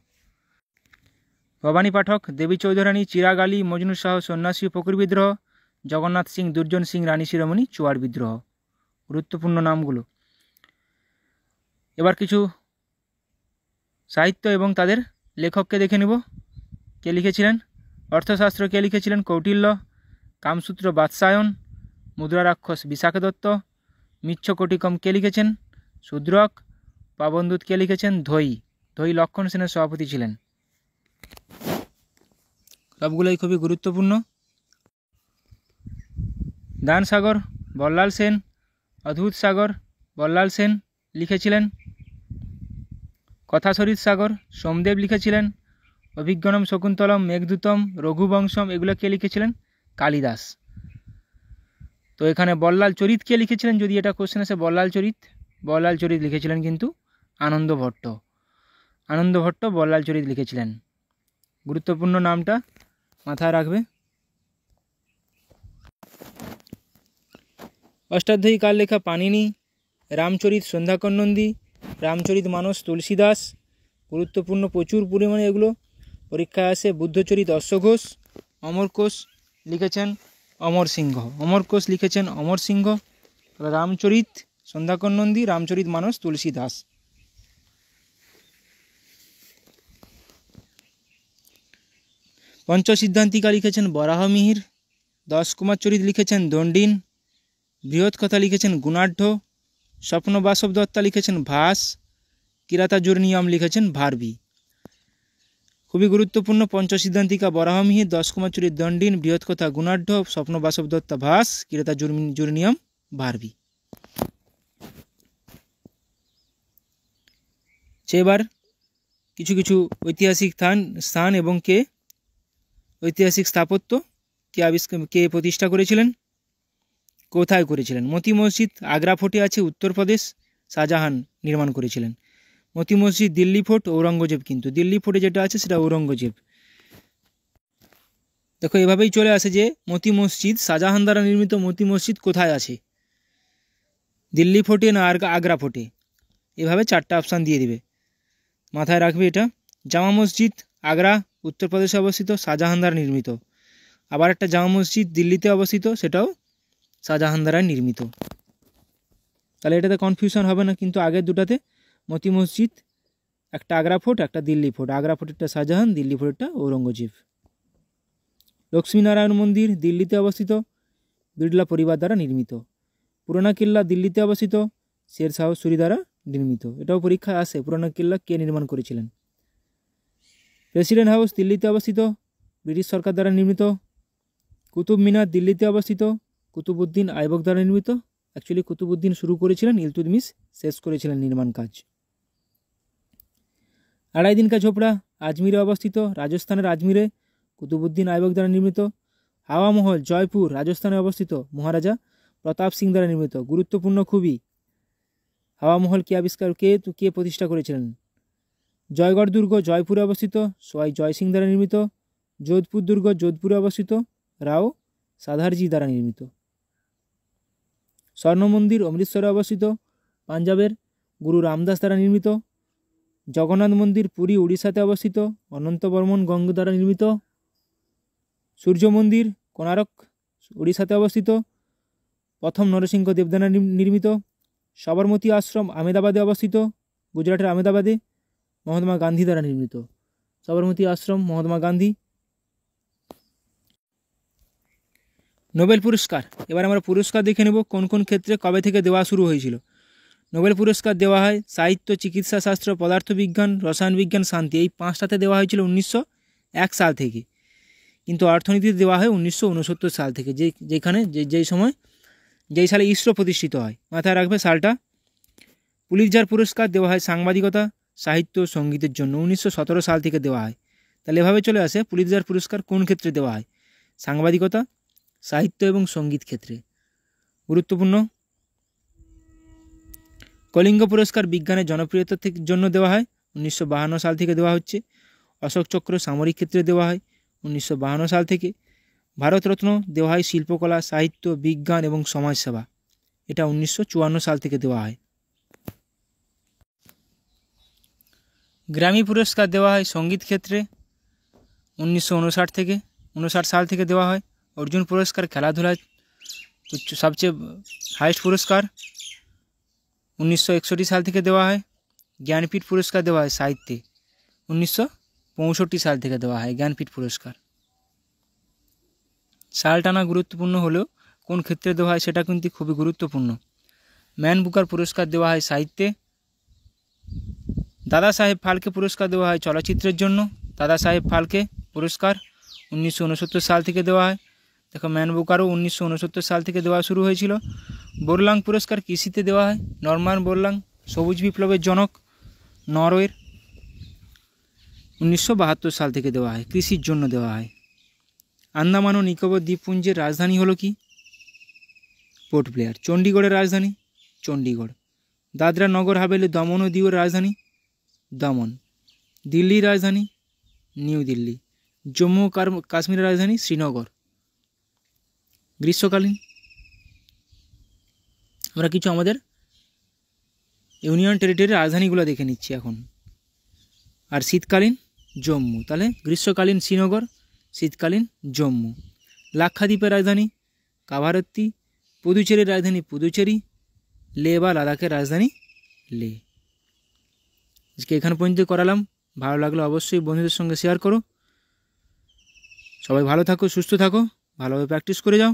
ভবানী পাঠক, দেবী চৌধুরী রানী, চিরাগ আলী, মজনু শাহ সন্ন্যাসী ফকির বিদ্রোহ। জগন্নাথ সিং, দুর্জন সিং, রানী শিরোমণি চুয়ার বিদ্রোহ। গুরুত্বপূর্ণ নামগুলো। এবার কিছু সাহিত্য এবং তাদের লেখককে দেখে নেব। কে লিখেছিলেন? অর্থশাস্ত্র কে লিখেছিলেন? কৌটিল্য। কামসূত্র বাৎসায়ন। মুদ্রা রাক্ষস বিশাখ দত্ত। মিচ্ছকটিকম কে লিখেছেন? শূদ্রক। পাবনদূত কে লিখেছেন? ধৈ। ধৈ লক্ষণ সেনের সভাপতি ছিলেন। সবগুলোই খুবই গুরুত্বপূর্ণ। দান সাগর বল্লাল সেন। অদ্ভুত সাগর বল্লাল সেন লিখেছিলেন। কথাশরীর সাগর সোমদেব লিখেছিলেন। অভিজ্ঞানম শকুন্তলম, মেঘদূতম, রঘুবংশম এগুলো কে লিখেছিলেন? কালিদাস। তো এখানে বল্লাল চরিত কে লিখেছিলেন? যদি এটা কোশ্চেন আসে বল্লাল চরিত লিখেছিলেন কিন্তু আনন্দ ভট্ট। আনন্দ ভট্ট বল্লাল চরিত লিখেছিলেন। গুরুত্বপূর্ণ নামটা মাথায় রাখবে। অষ্টাধ্যায়ী কার লেখা? পাণিনি। রামচরিত সন্ধ্যাকর নন্দী। রামচরিত মানস তুলসীদাস। গুরুত্বপূর্ণ, প্রচুর পরিমাণে এগুলো পরীক্ষায় আসে। বুদ্ধচরিত অশ্বঘোষ। অমরকোষ লিখেছেন অমর সিংহ। অমরকোষ লিখেছেন অমর সিংহ। রামচরিত সন্ধ্যাকর নন্দী, রামচরিত মানস তুলসীদাস। পঞ্চসিদ্ধান্তিকা লিখেছেন বরাহমিহির। 10 কুমার চরিত লিখেছেন দণ্ডিন। বৃহৎ কথা লিখেছেন গুণাঢ্য। স্বপ্নবাসব দত্তা লিখেছেন ভাস। কিরাতার্জুন নিয়ম লিখেছেন ভারবি। খুবই গুরুত্বপূর্ণ। পঞ্চসিদ্ধান্তিকা বরাহমিহির, 10 কুমার চরিত দণ্ডিন, বৃহৎ কথা গুণাঢ্য, স্বপ্নবাসব দত্তা ভাস, কিরাতার্জুন নিয়ম ভারবি। এবার কিছু কিছু ঐতিহাসিক স্থান এবং ঐতিহাসিক স্থাপত্য কে প্রতিষ্ঠা করেছিলেন, কোথায় করেছিলেন। মতি মসজিদ আগ্রা ফোর্টে আছে, উত্তরপ্রদেশ, শাহজাহান নির্মাণ করেছিলেন। মতি মসজিদ দিল্লি ফোর্ট, ঔরঙ্গজেব। কিন্তু দিল্লি ফোর্টে যেটা আছে সেটা ঔরঙ্গজেব। দেখো এভাবেই চলে আসে যে মতি মসজিদ, শাহজাহান দ্বারা নির্মিত মতি মসজিদ কোথায় আছে, দিল্লি ফোর্টে না আগ্রা ফোর্টে। এভাবে 4টা অপশান দিয়ে দিবে, মাথায় রাখবে এটা। জামা মসজিদ আগ্রা, উত্তরপ্রদেশে অবস্থিত, শাহজাহান দ্বারা নির্মিত। আবার একটা জামা মসজিদ দিল্লিতে অবস্থিত, সেটাও শাহজাহান দ্বারা নির্মিত। তাহলে এটাতে কনফিউশন হবে না। কিন্তু আগের দুটাতে মতি মসজিদ একটা আগ্রা ফোর্ট, একটা দিল্লি ফোর্ট। আগ্রা ফোর্টেরটা শাহজাহান, দিল্লি ফোর্টেরটা ঔরঙ্গজেব। লক্ষ্মীনারায়ণ মন্দির দিল্লিতে অবস্থিত, বিড়লা পরিবার দ্বারা নির্মিত। পুরানা কিল্লা দিল্লিতে অবস্থিত, শের শাহ সুরি দ্বারা নির্মিত। এটাও পরীক্ষায় আসে, পুরানা কিল্লা কে নির্মাণ করেছিলেন। প্রেসিডেন্ট হাউস দিল্লিতে অবস্থিত, ব্রিটিশ সরকার দ্বারা নির্মিত। কুতুব মিনার দিল্লিতে অবস্থিত, কুতুবউদ্দিন আইবক দ্বারা নির্মিত। অ্যাকচুয়ালি কুতুবউদ্দিন শুরু করেছিলেন, ইলতুৎমিশ শেষ করেছিলেন নির্মাণ কাজ। আড়াই দিন কা ঝোপড়া আজমিরে অবস্থিত, রাজস্থানের আজমিরে, কুতুবউদ্দিন আইবক দ্বারা নির্মিত। হাওয়া মহল জয়পুর, রাজস্থানে অবস্থিত, মহারাজা প্রতাপ সিং দ্বারা নির্মিত। গুরুত্বপূর্ণ খুবই। হাওয়া মহল কে প্রতিষ্ঠা করেছিলেন। জয়গড় দুর্গ জয়পুরে অবস্থিত, সোয়াই জয় সিং দ্বারা নির্মিত। যোধপুর দুর্গ যোধপুরে অবস্থিত, রাও সাধারজি দ্বারা নির্মিত। স্বর্ণ মন্দির অমৃতসরে অবস্থিত, পাঞ্জাবের, গুরু রামদাস দ্বারা নির্মিত। জগন্নাথ মন্দির পুরী উড়িষ্যাতে অবস্থিত, অনন্ত বর্মন গঙ্গ দ্বারা নির্মিত। সূর্য মন্দির কোণারক উড়িষ্যাতে অবস্থিত, প্রথম নরসিংহ দেব দ্বারা নির্মিত। সবরমতী আশ্রম আহমেদাবাদে অবস্থিত, গুজরাটের আহমেদাবাদে মহাত্মা গান্ধী দ্বারা নির্মিত। সবরমতী আশ্রম মহাত্মা গান্ধী। নোবেল পুরস্কার, এবার আমরা পুরস্কার দেখে নেব কোন কোন ক্ষেত্রে কবে থেকে দেওয়া শুরু হয়েছিল। নোবেল পুরস্কার দেওয়া হয় সাহিত্য, চিকিৎসা শাস্ত্র, পদার্থবিজ্ঞান, রসায়ন বিজ্ঞান, শান্তি, এই 5টাতে দেওয়া হয়েছিল 1901 সাল থেকে। কিন্তু অর্থনীতিতে দেওয়া হয় 1969 সাল থেকে, যেই সালে ইসরো প্রতিষ্ঠিত হয়। মাথায় রাখবে সালটা। পুলিৎজার পুরস্কার দেওয়া হয় সাংবাদিকতা, সাহিত্য, সঙ্গীতের জন্য, 1917 সাল থেকে দেওয়া হয়। তাহলে এভাবে চলে আসে পুলিৎজার পুরস্কার কোন ক্ষেত্রে দেওয়া হয়, সাংবাদিকতা, সাহিত্য এবং সঙ্গীত ক্ষেত্রে। গুরুত্বপূর্ণ। কলিঙ্গ পুরস্কার বিজ্ঞানের জনপ্রিয়তার জন্য দেওয়া হয়, 1952 সাল থেকে দেওয়া হচ্ছে। অশোক চক্র সামরিক ক্ষেত্রে দেওয়া হয় 1952 সাল থেকে। ভারতরত্ন দেওয়া হয় শিল্পকলা, সাহিত্য, বিজ্ঞান এবং সমাজসেবা, এটা 1954 সাল থেকে দেওয়া হয়। গ্র্যামি পুরস্কার দেওয়া হয় সঙ্গীত ক্ষেত্রে 1959 সাল থেকে দেওয়া হয়। অর্জুন পুরস্কার খেলাধুলায় সবচেয়ে হাইয়েস্ট পুরস্কার, 1961 সাল থেকে দেওয়া হয়। জ্ঞানপীঠ পুরস্কার দেওয়া হয় সাহিত্যে, 1965 সাল থেকে দেওয়া হয় জ্ঞানপীঠ পুরস্কার। সাল টানা গুরুত্বপূর্ণ হলেও কোন ক্ষেত্রে দেওয়া হয় সেটা কিন্তু খুবই গুরুত্বপূর্ণ। ম্যান বুকার পুরস্কার দেওয়া হয় সাহিত্যে। দাদা সাহেব ফালকে পুরস্কার দেওয়া হয় চলচ্চিত্রের জন্য। দাদা সাহেব ফালকে পুরস্কার 1969 সাল থেকে দেওয়া হয়। দেখো ম্যান বুকারও 1969 সাল থেকে দেওয়া শুরু হয়েছিল। বোরলাং পুরস্কার কৃষিতে দেওয়া হয়। নরমান বোরলাং সবুজ বিপ্লবের জনক নরওয়ের, 1972 সাল থেকে দেওয়া হয়, কৃষির জন্য দেওয়া হয়। আন্দামান ও নিকোবর দ্বীপপুঞ্জের রাজধানী হলো কি? Port Blair. চণ্ডীগড়ের রাজধানী চণ্ডীগড়। দাদরা নগর হাভেলি দমন ও দিউর রাজধানী দমন। দিল্লির রাজধানী নিউ দিল্লি। জম্মু ও কাশ্মীরের রাজধানী শ্রীনগর। গ্রীষ্মকালীন আমরা কিছু আমাদের ইউনিয়ন টেরিটরির রাজধানীগুলো দেখে নিচ্ছি এখন। আর শীতকালীন জম্মু। তাহলে গ্রীষ্মকালীন শ্রীনগর, শীতকালীন জম্মু। লাক্ষাদ্বীপের রাজধানী কাভারত্তি। পুদুচেরির রাজধানী পুদুচেরি। লে বা লাদাখের রাজধানী লে। আজকে এখানে পর্যন্ত করালাম। ভালো লাগলে অবশ্যই বন্ধুদের সঙ্গে শেয়ার করো। সবাই ভালো থাকো, সুস্থ থাকো, ভালোভাবে প্র্যাকটিস করে যাও।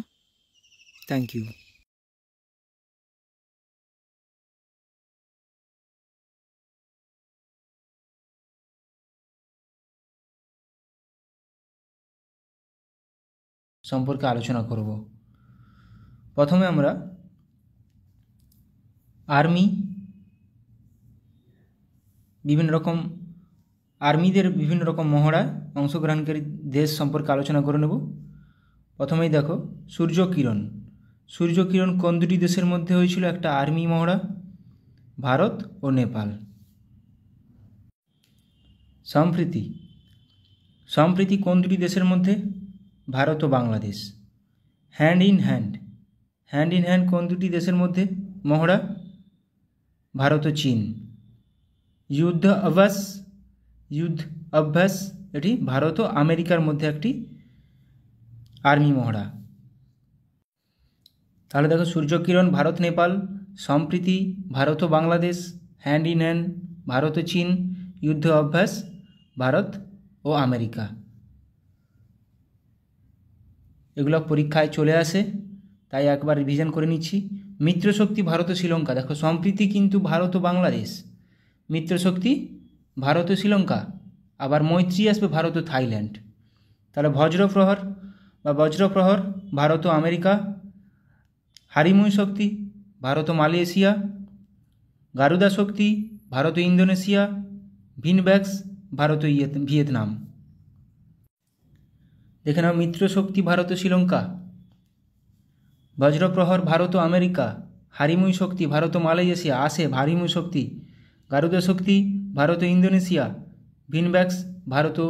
Thank you. সম্পর্কে আলোচনা করব। প্রথমে আমরা আর্মি, আর্মিদের বিভিন্ন রকম মহড়ায় অংশগ্রহণকারী দেশ সম্পর্কে আলোচনা করে নেব। প্রথমেই দেখো সূর্যকিরণ। সূর্যকিরণ কোন দুটি দেশের মধ্যে হয়েছিল একটা আর্মি মহড়া? ভারত ও নেপাল। সম্প্রীতি কোন দুটি দেশের মধ্যে? ভারত ও বাংলাদেশ। হ্যান্ড ইন হ্যান্ড কোন দুটি দেশের মধ্যে মহড়া? ভারত ও চীন। যুদ্ধ অভ্যাস এটি ভারত ও আমেরিকার মধ্যে একটি আর্মি মহড়া। তাহলে দেখো সূর্যকিরণ ভারত নেপাল, সম্প্রীতি ভারত ও Bangladesh, hand in hand Bharat ও চীন, যুদ্ধ অভ্যাস ভারত ও আমেরিকা। এগুলো পরীক্ষায় চলে আসে, তাই একবার রিভিশন করে নিচ্ছি। মিত্রশক্তি ভারত ও শ্রীলঙ্কা। দেখো সম্প্রীতি কিন্তু ভারত ও বাংলাদেশ, মিত্রশক্তি ভারত ও শ্রীলঙ্কা, আবার মৈত্রী আসবে ভারত ও থাইল্যান্ড। তাহলে বজ্রপ্রহর ভারত ও আমেরিকা, হারিমুই শক্তি ভারত ও মালয়েশিয়া, গারুদা শক্তি ভারত ও ইন্দোনেশিয়া, ভিনব্যাক্স ভারত ও ভিয়েতনাম। দেখে নাও মিত্রশক্তি ভারত ও শ্রীলঙ্কা, বজ্রপ্রহর ভারত ও আমেরিকা, হারিমুই শক্তি ভারত ও মালয়েশিয়া, আসে হারিমুই শক্তি, গারুদা শক্তি ভারত ও ইন্দোনেশিয়া, ভিনব্যাক্স ভারত ও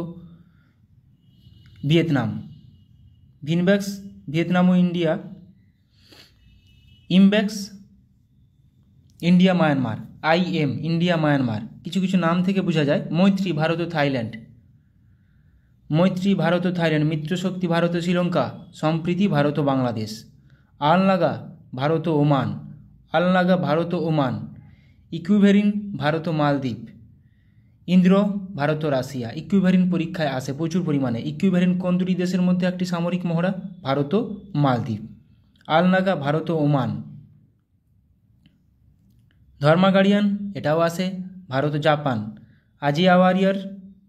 ভিয়েতনাম। ভিনব্যাক্স ভিয়েতনাম ও India, IMBEX India Myanmar, India Myanmar. কিছু কিছু নাম থেকে বোঝা যায়। মৈত্রী ভারত ও থাইল্যান্ড, মিত্রশক্তি ভারত ও শ্রীলঙ্কা, সম্প্রীতি ভারত ও বাংলাদেশ। আলনাগা ভারত ও ওমান, ইকুইভেরিন ভারত ও মালদ্বীপ, ইন্দ্র ভারত ও রাশিয়া। ইকুইভেরিন পরীক্ষায় আসে প্রচুর পরিমাণে। ইকুইভেরিন কোন দুটি দেশের মধ্যে একটি সামরিক মহড়া? ভারত ও মালদ্বীপ। আলনাগা ভারত ও ওমান। ধর্মা গার্ডিয়ান এটাও আসে ভারত ও জাপান। আজিয়া ওয়ারিয়ার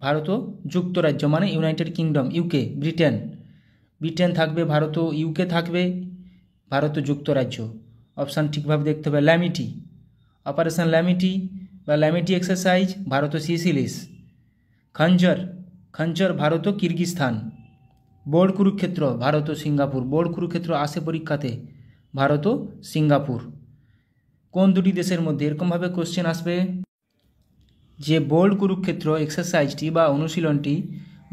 ভারত ও যুক্তরাজ্য মানে United kingdom, UK, Britain. Britain থাকবে, ভারত ও ইউকে থাকবে, ভারত ও যুক্তরাজ্য। অপশান ঠিকভাবে দেখতে হবে। ল্যামিটি, অপারেশন ল্যামিটি বা ল্যামিটি এক্সারসাইজ ভারত ও সিসিলিস। খঞ্জর, খঞ্জর ভারত ও কিরগিস্তান। বোর্ড কুরুক্ষেত্র ভারত ও সিঙ্গাপুর। বোর্ড কুরুক্ষেত্র আসে পরীক্ষাতে, ভারত ও সিঙ্গাপুর। কোন দুটি দেশের মধ্যে? এরকমভাবে কোশ্চেন আসবে যে বোর্ড কুরুক্ষেত্র এক্সারসাইজটি বা অনুশীলনটি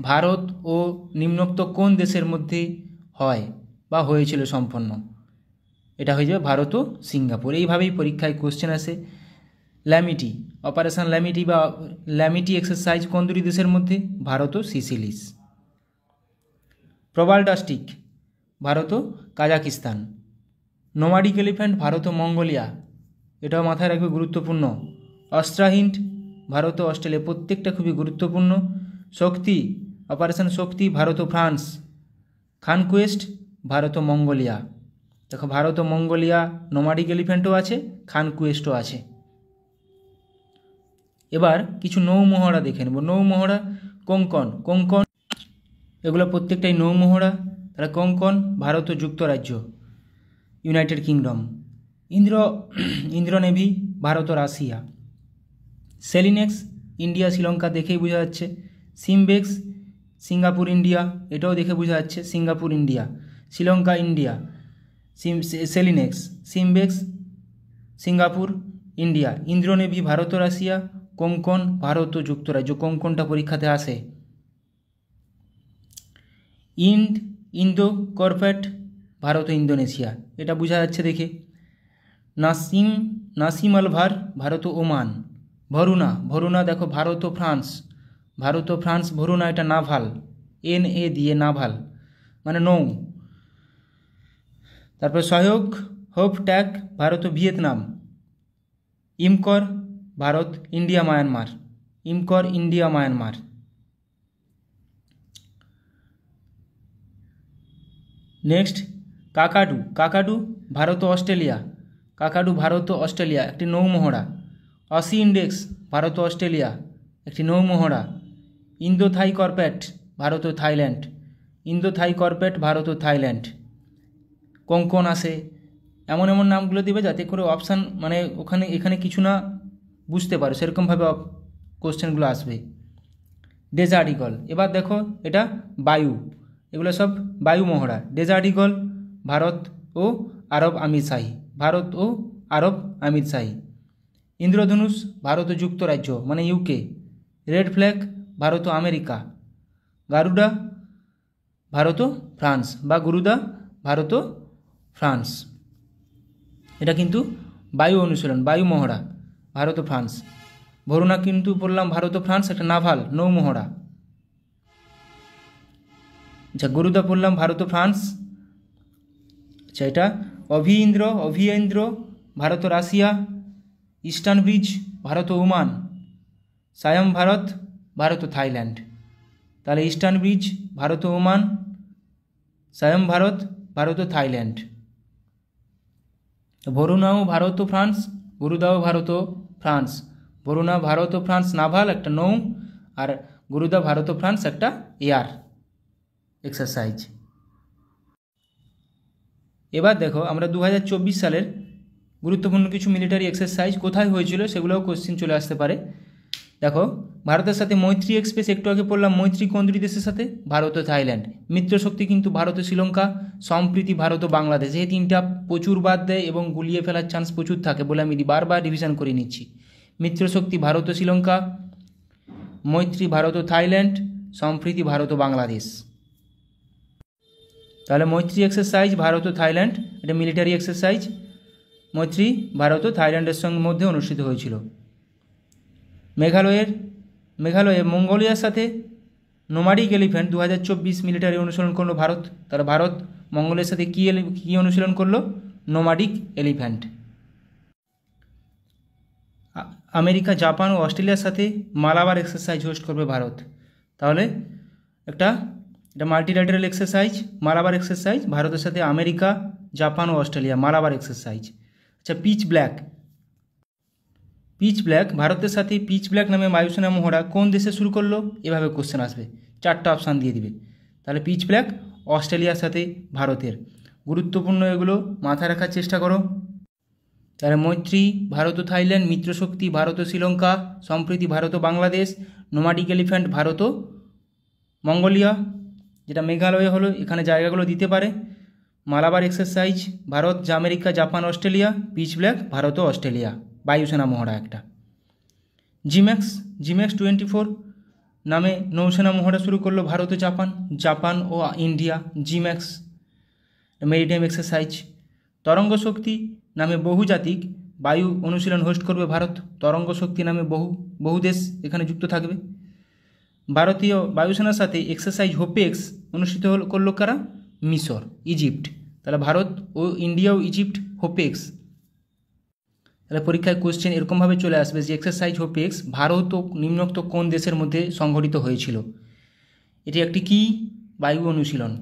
ভারত ও নিম্নোক্ত কোন দেশের মধ্যে হয় বা হয়েছিল সম্পন্ন? এটা হয়ে যাবে ভারত ও সিঙ্গাপুর। এইভাবেই পরীক্ষায় কোশ্চেন আসে। ল্যামিটি, অপারেশন ল্যামিটি বা ল্যামিটি এক্সারসাইজ কোন দুটি দেশের মধ্যে? ভারত ও সিসিলিস। প্রবালডাস্টিক ভারত ও কাজাকিস্তান। নোমাডিক এলিফ্যান্ট ভারত ও মঙ্গোলিয়া, এটাও মাথায় রাখবে, গুরুত্বপূর্ণ। অস্ট্রাহিন্ট ভারত ও অস্ট্রেলিয়া, প্রত্যেকটা খুবই গুরুত্বপূর্ণ। শক্তি, অপারেশন শক্তি ভারত ও ফ্রান্স। খানকুয়েস্ট ভারত ও মঙ্গোলিয়া। দেখো ভারত ও মঙ্গোলিয়া নোমাডিক এলিফ্যান্টও আছে, খানকুয়েস্টও আছে। এবার কিছু নৌমহড়া দেখে নেব। নৌমহড়া কোঙ্কন, কোঙ্কন এগুলো প্রত্যেকটাই নৌমহড়া। তারা কোঙ্কন ভারত ও যুক্তরাজ্য, United Kingdom. Indra navy Bharat ও রাশিয়া। সেলিনেক্স ইন্ডিয়া শ্রীলঙ্কা, দেখেই বোঝা যাচ্ছে। সিমবেক্স সিঙ্গাপুর ইন্ডিয়া, এটাও দেখে বোঝা যাচ্ছে, Singapore India. Sri Lanka India. SLINEX, SIMBEX Singapore India. Indra navy Bharat ও রাশিয়া। কোঙ্কন ভারত ও যুক্তরাজ্য, কোঙ্কনটা পরীক্ষাতে আসে। ইন্দো কর্পেট ভারত ও ইন্দোনেশিয়া, এটা বোঝা যাচ্ছে দেখে। নাসিম আলভার ভারত ও ওমান। ভরুনা, ভরুনা দেখো ভারত ও ফ্রান্স, ভারত ও ফ্রান্স। ভরুনা এটা নাভাল, NA দিয়ে নাভাল মানে নৌ। তারপর সহায়ক হোপ ট্যাক ভারত ও Vietnam. IMCOR Bharat, India Myanmar. IMCOR India Myanmar. Next কাকাডু, কাকাডু Bharat ও অস্ট্রেলিয়া। কাকাডু ভারত ও অস্ট্রেলিয়া একটি নৌমহড়া। অসি ইন্ডেক্স ভারত ও অস্ট্রেলিয়া একটি নৌমহড়া। ইন্দো থাই কর্পেট ভারত ও থাইল্যান্ড। ইন্দো থাই কর্পেট ভারত ও থাইল্যান্ড। কোঙ্কন আসে। এমন এমন নামগুলো দিবে যাতে করে অপশান মানে এখানে কিছু না বুঝতে পারো, সেরকমভাবে কোশ্চেনগুলো আসবে। ডেজার্ট ইগল, এবার দেখো এটা বায়ু, এগুলো সব বায়ু মহড়া। ডেজার্ট ইগল ভারত ও আরব আমিরশাহী, ভারত ও আরব আমিরশাহী। ইন্দ্রধনুষ ভারত ও যুক্তরাজ্য মানে UK। রেড ফ্ল্যাগ ভারত ও আমেরিকা। গারুডা ভারত ও ফ্রান্স বা গুরুদা ভারত ও ফ্রান্স। এটা কিন্তু বায়ু অনুশীলন, বায়ু মহড়া, ভারত ও ফ্রান্স। ভরুনা কিন্তু বললাম ভারত ও ফ্রান্স, একটা নাভাল নৌমহড়া। আচ্ছা গুরুদা পড়লাম ভারত ও ফ্রান্স। আচ্ছা এটা অভিয়েন্দ্র ভারত ও রাশিয়া। ইস্টার্ন ব্রিজ ভারত ও ওমান। সায়ম ভারত, ভারত ও থাইল্যান্ড। তাহলে ইস্টার্ন ব্রিজ ভারত ও ওমান, সায়ম ভারত, ভারত ও থাইল্যান্ড। ভরুনাও ভারত ও ফ্রান্স, গুরুদাও ভারত ও ফ্রান্স। ভরুনা ভারত ও ফ্রান্স নাভাল একটা নৌ, আর গুরুদা ভারত ও ফ্রান্স একটা এয়ার এক্সারসাইজ। এবার দেখো আমরা 2024 সালের গুরুত্বপূর্ণ কিছু মিলিটারি এক্সারসাইজ কোথায় হয়েছিল সেগুলোও কোশ্চেন চলে আসতে পারে। দেখো ভারতের সাথে মৈত্রী এক্সপ্রেস, একটু আগে পড়লাম মৈত্রী কোন দুটি দেশের সাথে? ভারত ও থাইল্যান্ড। মিত্রশক্তি কিন্তু ভারত ও শ্রীলঙ্কা। সম্প্রীতি ভারত ও বাংলাদেশ। এই তিনটা প্রচুর বাদ দেয় এবং গুলিয়ে ফেলার চান্স প্রচুর থাকে বলে আমি বারবার রিভিশন করে নিচ্ছি। মিত্রশক্তি ভারত ও শ্রীলঙ্কা, মৈত্রী ভারত ও থাইল্যান্ড, সম্প্রীতি ভারত ও বাংলাদেশ। তাহলে মৈত্রী এক্সারসাইজ ভারত ও থাইল্যান্ড, এটা মিলিটারি এক্সারসাইজ। মৈত্রী ভারত ও থাইল্যান্ডের সঙ্গে মধ্যে অনুষ্ঠিত হয়েছিল। মেঘালয়ে মঙ্গোলিয়ার সাথে নোমাডিক এলিফ্যান্ট 2024 মিলিটারি অনুশীলন করলো ভারত। তারা ভারত মঙ্গোলিয়ার সাথে কী অনুশীলন করলো? Nomadic elephant. আমেরিকা, জাপান ও অস্ট্রেলিয়ার সাথে মালাবার এক্সারসাইজ হোস্ট করবে ভারত। তাহলে এটা মাল্টিল্যাটারাল এক্সারসাইজ, মালাবার এক্সারসাইজ, ভারতের সাথে আমেরিকা, জাপান ও অস্ট্রেলিয়া, মালাবার এক্সারসাইজ। আচ্ছা, পিচ ব্ল্যাক ভারতের সাথে পিচ ব্ল্যাক নামে বায়ুসেনা মহড়া কোন দেশে শুরু করলো? এভাবে কোশ্চেন আসবে, 4টা অপশান দিয়ে দিবে। তাহলে পিচ ব্ল্যাক অস্ট্রেলিয়ার সাথে ভারতের। গুরুত্বপূর্ণ এগুলো মাথায় রাখার চেষ্টা করো। তাহলে মৈত্রী ভারত ও থাইল্যান্ড, মিত্রশক্তি ভারত ও শ্রীলঙ্কা, সম্প্রীতি ভারত ও বাংলাদেশ, নোমাডিক এলিফ্যান্ট ভারত ও মঙ্গোলিয়া, যেটা মেঘালয় হলো, এখানে জায়গাগুলো দিতে পারে। Malabar exercise Bharat, America, Japan, Australia, pitch black Bharat ও অস্ট্রেলিয়া, বায়ুসেনা মহড়া একটা। জিম্যাক্স 24 নামে নৌসেনা মহড়া শুরু করলো ভারত ও জাপান ও ইন্ডিয়া, জিম্যাক্স মেরিটাইম এক্সারসাইজ। তরঙ্গ শক্তি নামে বহুজাতিক বায়ু অনুশীলন হোস্ট করবে ভারত, তরঙ্গ শক্তি নামে বহু দেশ এখানে যুক্ত থাকবে। ভারতীয় বায়ুসেনার সাথে এক্সারসাইজ হোপেক্স অনুষ্ঠিত করলো কারা? মিশর, ইজিপ্ট। তাহলে ভারত ও ইন্ডিয়া ও ইজিপ্ট হোপেক্স। তাহলে পরীক্ষায় কোশ্চেন এরকমভাবে চলে আসবে যে এক্সারসাইজ হোপেক্স ভারত ও নিম্নোক্ত কোন দেশের মধ্যে সংঘটিত হয়েছিল? এটি একটি কি বায়ু অনুশীলন।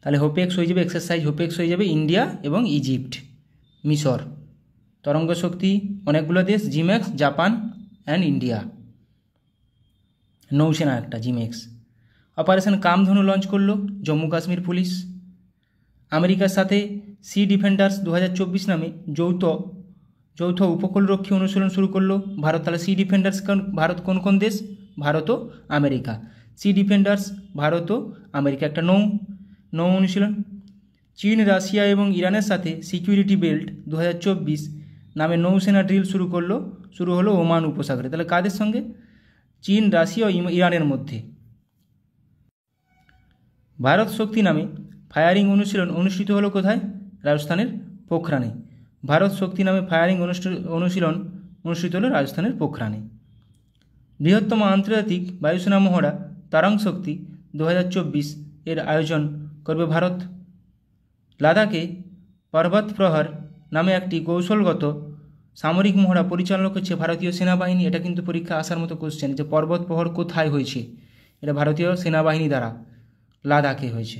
তাহলে হোপেক্স হয়ে যাবে, এক্সারসাইজ হোপেক্স হয়ে যাবে ইন্ডিয়া এবং ইজিপ্ট, মিশর। তরঙ্গ শক্তি অনেকগুলো দেশ, জিম্যাক্স, জাপান অ্যান্ড ইন্ডিয়া। নৌসেনা একটা, জিম্যাক্স। অপারেশন কামধনু লঞ্চ করলো জম্মু কাশ্মীর পুলিশ। আমেরিকার সাথে সি ডিফেন্ডার্স 2024 নামে যৌথ উপকূলরক্ষী অনুশীলন শুরু করলো ভারত। তাহলে সি ডিফেন্ডার্স ভারত কোন দেশ? ভারত ও আমেরিকা। সি ডিফেন্ডার্স ভারত ও আমেরিকা, একটা নৌ অনুশীলন। চীন, রাশিয়া এবং ইরানের সাথে সিকিউরিটি বেল্ট 2024 নামে নৌসেনা ড্রিল শুরু হলো ওমান উপসাগরে। তাহলে কাদের সঙ্গে? চীন, রাশিয়া ও ইরানের মধ্যে। ভারত শক্তি নামে ফায়ারিং অনুশীলন অনুষ্ঠিত হলো কোথায়? রাজস্থানের পোখরানে। ভারত শক্তি নামে ফায়ারিং অনুশীলন অনুষ্ঠিত হলো রাজস্থানের পোখরানে। বৃহত্তম আন্তর্জাতিক বায়ুসেনা মহড়া তারাং শক্তি 2024 এর আয়োজন করবে ভারত। লাদাখে পর্বত প্রহর নামে একটি কৌশলগত সামরিক মহড়া পরিচালনা করছে ভারতীয় সেনাবাহিনী। এটা কিন্তু পরীক্ষা আসার মতো কোশ্চেন, যে পর্বত প্রহর কোথায় হয়েছে? এটা ভারতীয় সেনাবাহিনী দ্বারা লাদাখে হয়েছে।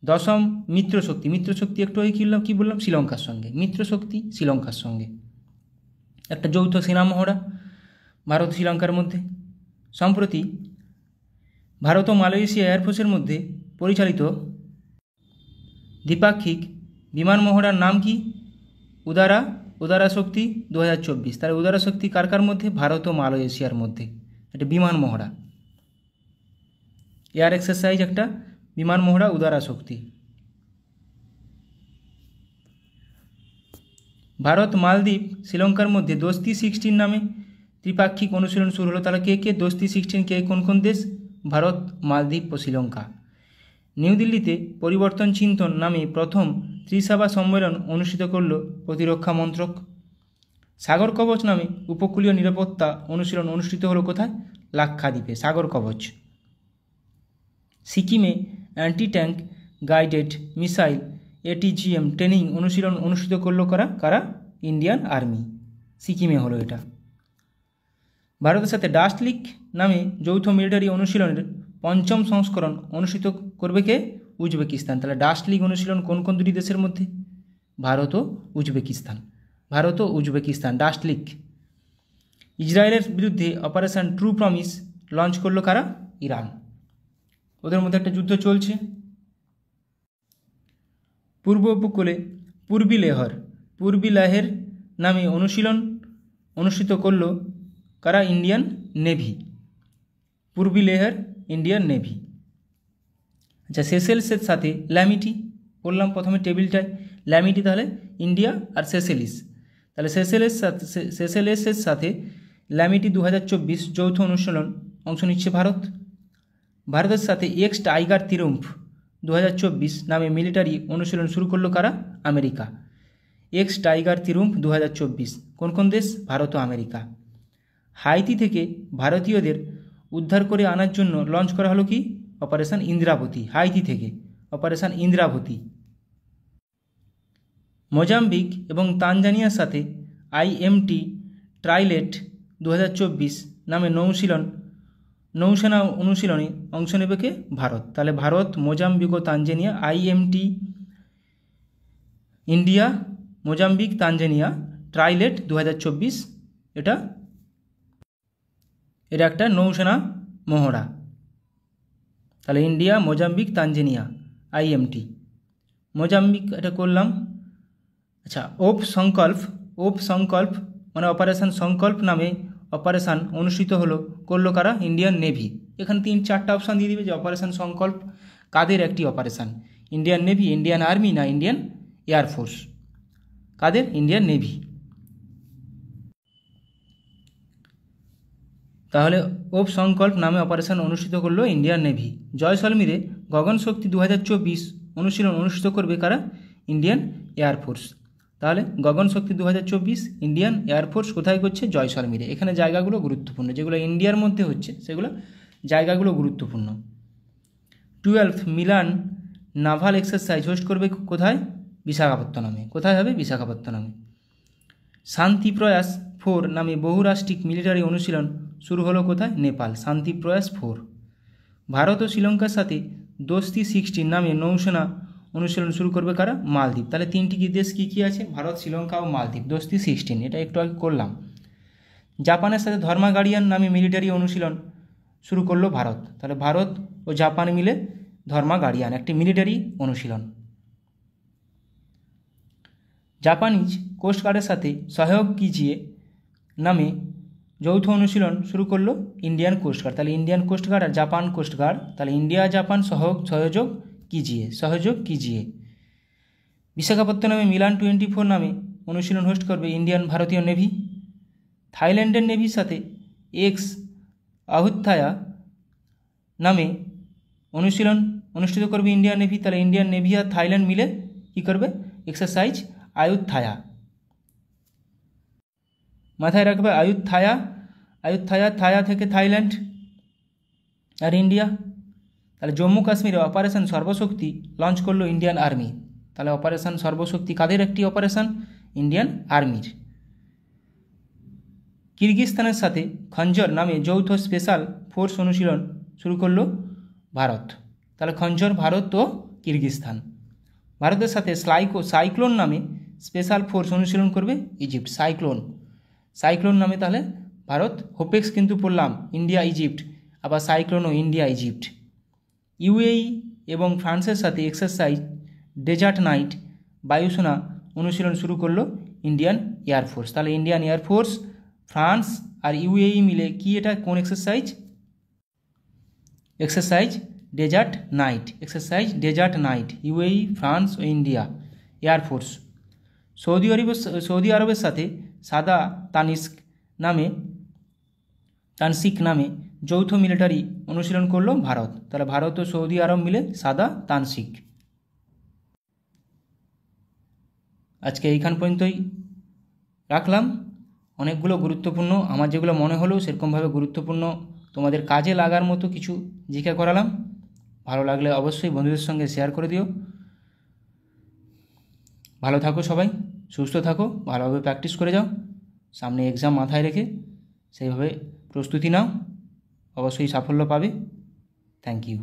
10ম মিত্রশক্তি একটু কি বললাম? শ্রীলঙ্কার সঙ্গে। মিত্রশক্তি শ্রীলঙ্কার সঙ্গে একটা যৌথ সেনা মহড়া ভারত শ্রীলঙ্কার মধ্যে। সম্প্রতি ভারত ও মালয়েশিয়া এয়ারফোর্সের মধ্যে পরিচালিত দ্বিপাক্ষিক বিমান মহড়ার নাম কি? উদারা শক্তি 2024। তাহলে উদারা শক্তি কার মধ্যে? ভারত ও মালয়েশিয়ার মধ্যে একটা বিমান মহড়া, এয়ার এক্সারসাইজ, একটা বিমান মহড়া উদারা শক্তি। ভারত, মালদ্বীপ, শ্রীলঙ্কার মধ্যে দোস্তি 16 নামে ত্রিপাক্ষিক অনুশীলন শুরু হলো। তাহলে কে দোস্তি 16 কোন দেশ? ভারত, মালদ্বীপ ও শ্রীলঙ্কা। নিউ দিল্লিতে পরিবর্তন চিন্তন নামে প্রথম ত্রিসভা সম্মেলন অনুষ্ঠিত করল প্রতিরক্ষা মন্ত্রক। সাগর কবচ নামে উপকূলীয় নিরাপত্তা অনুশীলন অনুষ্ঠিত হলো কোথায়? লাক্ষাদ্বীপে, সাগর কবচ। সিকিমে anti tank guided missile ATGM training অনুশীলন অনুষ্ঠিত করলো কারা? ইন্ডিয়ান আর্মি, সিকিমে হলো এটা। ভারতের সাথে ডাস্ট লিক নামে যৌথ মিলিটারি অনুশীলনের 5ম সংস্করণ অনুষ্ঠিত করবে কে? উজবেকিস্তান। তাহলে ডাস্ট লিক অনুশীলন কোন দুটি দেশের মধ্যে? ভারত ও উজবেকিস্তান, ডাস্ট লিক। ইসরায়েলের বিরুদ্ধে অপারেশন ট্রু প্রমিস লঞ্চ করলো কারা? ইরান। ওদের মধ্যে একটা যুদ্ধ চলছে। পূর্ব উপকূলে পূর্বী লেহের নামে অনুশীলন অনুষ্ঠিত করল কারা? Indian navy. Purvi Lehar, Indian navy. আচ্ছা, সেসেলসের সাথে ল্যামিটি বললাম প্রথমে টেবিলটায়, ল্যামিটি তাহলে ইন্ডিয়া আর সেসেলিস। তাহলে সেসেলেসের সাথে ল্যামিটি 2024 যৌথ অনুশীলন অংশ নিচ্ছে ভারত। ভারতের সাথে এক্স টাইগার ত্রিম্ফ 2024 নামে মিলিটারি অনুশীলন শুরু করলো কারা? আমেরিকা। এক্স টাইগার ত্রিম্ফ 2024 কোন দেশ? ভারত ও আমেরিকা। হাইতি থেকে ভারতীয়দের উদ্ধার করে আনার জন্য লঞ্চ করা হলো কি? অপারেশন ইন্দ্রাবতী। হাইতি থেকে অপারেশন ইন্দ্রাবতী। মোজাম্বিক এবং তানজানিয়ার সাথে IMT ট্রাইলেট 2024 নামে নৌসেনা অনুশীলনে অংশ নেবে কে? ভারত। তাহলে ভারত, মোজাম্বিক ও Tanzania, IMT India, Mozambique, Tanzania, TRILAT 2024, এটা একটা নৌসেনা মহড়া। তাহলে India, Mozambique, Tanzania, IMT। Mozambique এটা করলাম। আচ্ছা, ওপ সংকল্প মানে অপারেশন সংকল্প নামে অপারেশন অনুষ্ঠিত করলো কারা? Indian navy. এখানে 3-4টা অপশান দিয়ে দিবে যে অপারেশন সংকল্প কাদের একটি operation, Indian navy, Indian army না ইন্ডিয়ান এয়ারফোর্স? কাদের? Indian navy. তাহলে ওপ সংকল্প নামে অপারেশন অনুষ্ঠিত করলো ইন্ডিয়ান নেভি। জয়সলমীরে গগনশক্তি 2024 অনুশীলন অনুষ্ঠিত করবে কারা? Indian air force. তাহলে গগনশক্তি 2024 ইন্ডিয়ান এয়ারফোর্স কোথায় করছে? জয়সলমীরে। এখানে জায়গাগুলো গুরুত্বপূর্ণ, যেগুলো ইন্ডিয়ার মধ্যে হচ্ছে সেগুলো জায়গাগুলো গুরুত্বপূর্ণ। 12th Milan naval exercise host করবে কোথায়? বিশাখাপত্তনমে। কোথায় হবে? বিশাখাপত্তনমে। শান্তি প্রয়াস 4 নামে বহুরাষ্ট্রিক মিলিটারি অনুশীলন শুরু হলো কোথায়? নেপাল। শান্তি প্রয়াস 4। ভারত ও শ্রীলঙ্কার সাথে দোস্তি 16 নামে নৌসেনা অনুশীলন শুরু করবে কারা? মালদ্বীপ। তাহলে 3টি দেশ কী কী আছে? ভারত, শ্রীলঙ্কা ও মালদ্বীপ। দোস্তি 16 এটা একটু আগে করলাম। জাপানের সাথে ধর্মা গার্ডিয়ান নামে মিলিটারি অনুশীলন শুরু করলো ভারত। তাহলে ভারত ও জাপান মিলে ধর্মা গার্ডিয়ান একটি মিলিটারি অনুশীলন। জাপানিজ কোস্টগার্ডের সাথে সহযোগ কিজিয়ে নামে যৌথ অনুশীলন শুরু করলো ইন্ডিয়ান কোস্টগার্ড। তাহলে ইন্ডিয়ান কোস্টগার্ড আর জাপান কোস্টগার্ড, তাহলে ইন্ডিয়া জাপান সহযোগ কিজিয়ে। বিশাখাপত্তনমে মিলান 24 নামে অনুশীলন হোস্ট করবে ইন্ডিয়ান ভারতীয় নেভি। থাইল্যান্ডের নেভির সাথে আহুত্থায়া নামে অনুশীলন অনুষ্ঠিত করবে ইন্ডিয়ান নেভি। তাহলে ইন্ডিয়ান নেভি আর থাইল্যান্ড মিলে কী করবে? এক্সারসাইজ আয়ুত্থায়া। মাথায় রাখবে আয়ুত্থায়া থায়া থেকে থাইল্যান্ড আর ইন্ডিয়া। তাহলে জম্মু কাশ্মীরে অপারেশন সর্বশক্তি লঞ্চ করলো ইন্ডিয়ান আর্মি। তাহলে অপারেশন সর্বশক্তি কাদের একটি অপারেশন? ইন্ডিয়ান আর্মির। কিরগিজস্তানের সাথে খঞ্জর নামে যৌথ স্পেশাল ফোর্স অনুশীলন শুরু করলো ভারত। তাহলে খঞ্জর ভারত ও কিরগিজস্তান। ভারতের সাথে সাইক্লোন নামে স্পেশাল ফোর্স অনুশীলন করবে ইজিপ্ট। সাইক্লোন নামে তাহলে ভারত, হোপেক্স কিন্তু পড়লাম ইন্ডিয়া ইজিপ্ট, আবার সাইক্লোনও ইন্ডিয়া ইজিপ্ট। UAE এবং ফ্রান্সের সাথে এক্সারসাইজ ডেজার্ট নাইট বায়ুসেনা অনুশীলন শুরু করলো ইন্ডিয়ান এয়ারফোর্স। তাহলে ইন্ডিয়ান এয়ারফোর্স, ফ্রান্স আর UAE মিলে কি এটা কোন exercise? Exercise desert knight. UAE, France ও ইন্ডিয়া এয়ারফোর্স। সৌদি আরবের সাথে সাদা তানসিক নামে যৌথ মিলিটারি অনুশীলন করলো ভারত। তাহলে ভারত ও সৌদি আরব মিলে সাদা তানসিক। আজকে এইখান পর্যন্তই রাখলাম। অনেকগুলো গুরুত্বপূর্ণ, আমার যেগুলো মনে হলো সেরকমভাবে গুরুত্বপূর্ণ তোমাদের কাজে লাগার মতো কিছু জিজ্ঞাসা করালাম। ভালো লাগলে অবশ্যই বন্ধুদের সঙ্গে শেয়ার করে দিও। ভালো থাকো সবাই, সুস্থ থাকো, ভালোভাবে প্র্যাকটিস করে যাও। সামনে এক্সাম মাথায় রেখে সেইভাবে প্রস্তুতি নাও, অবশ্যই সাফল্য পাবে। Thank you.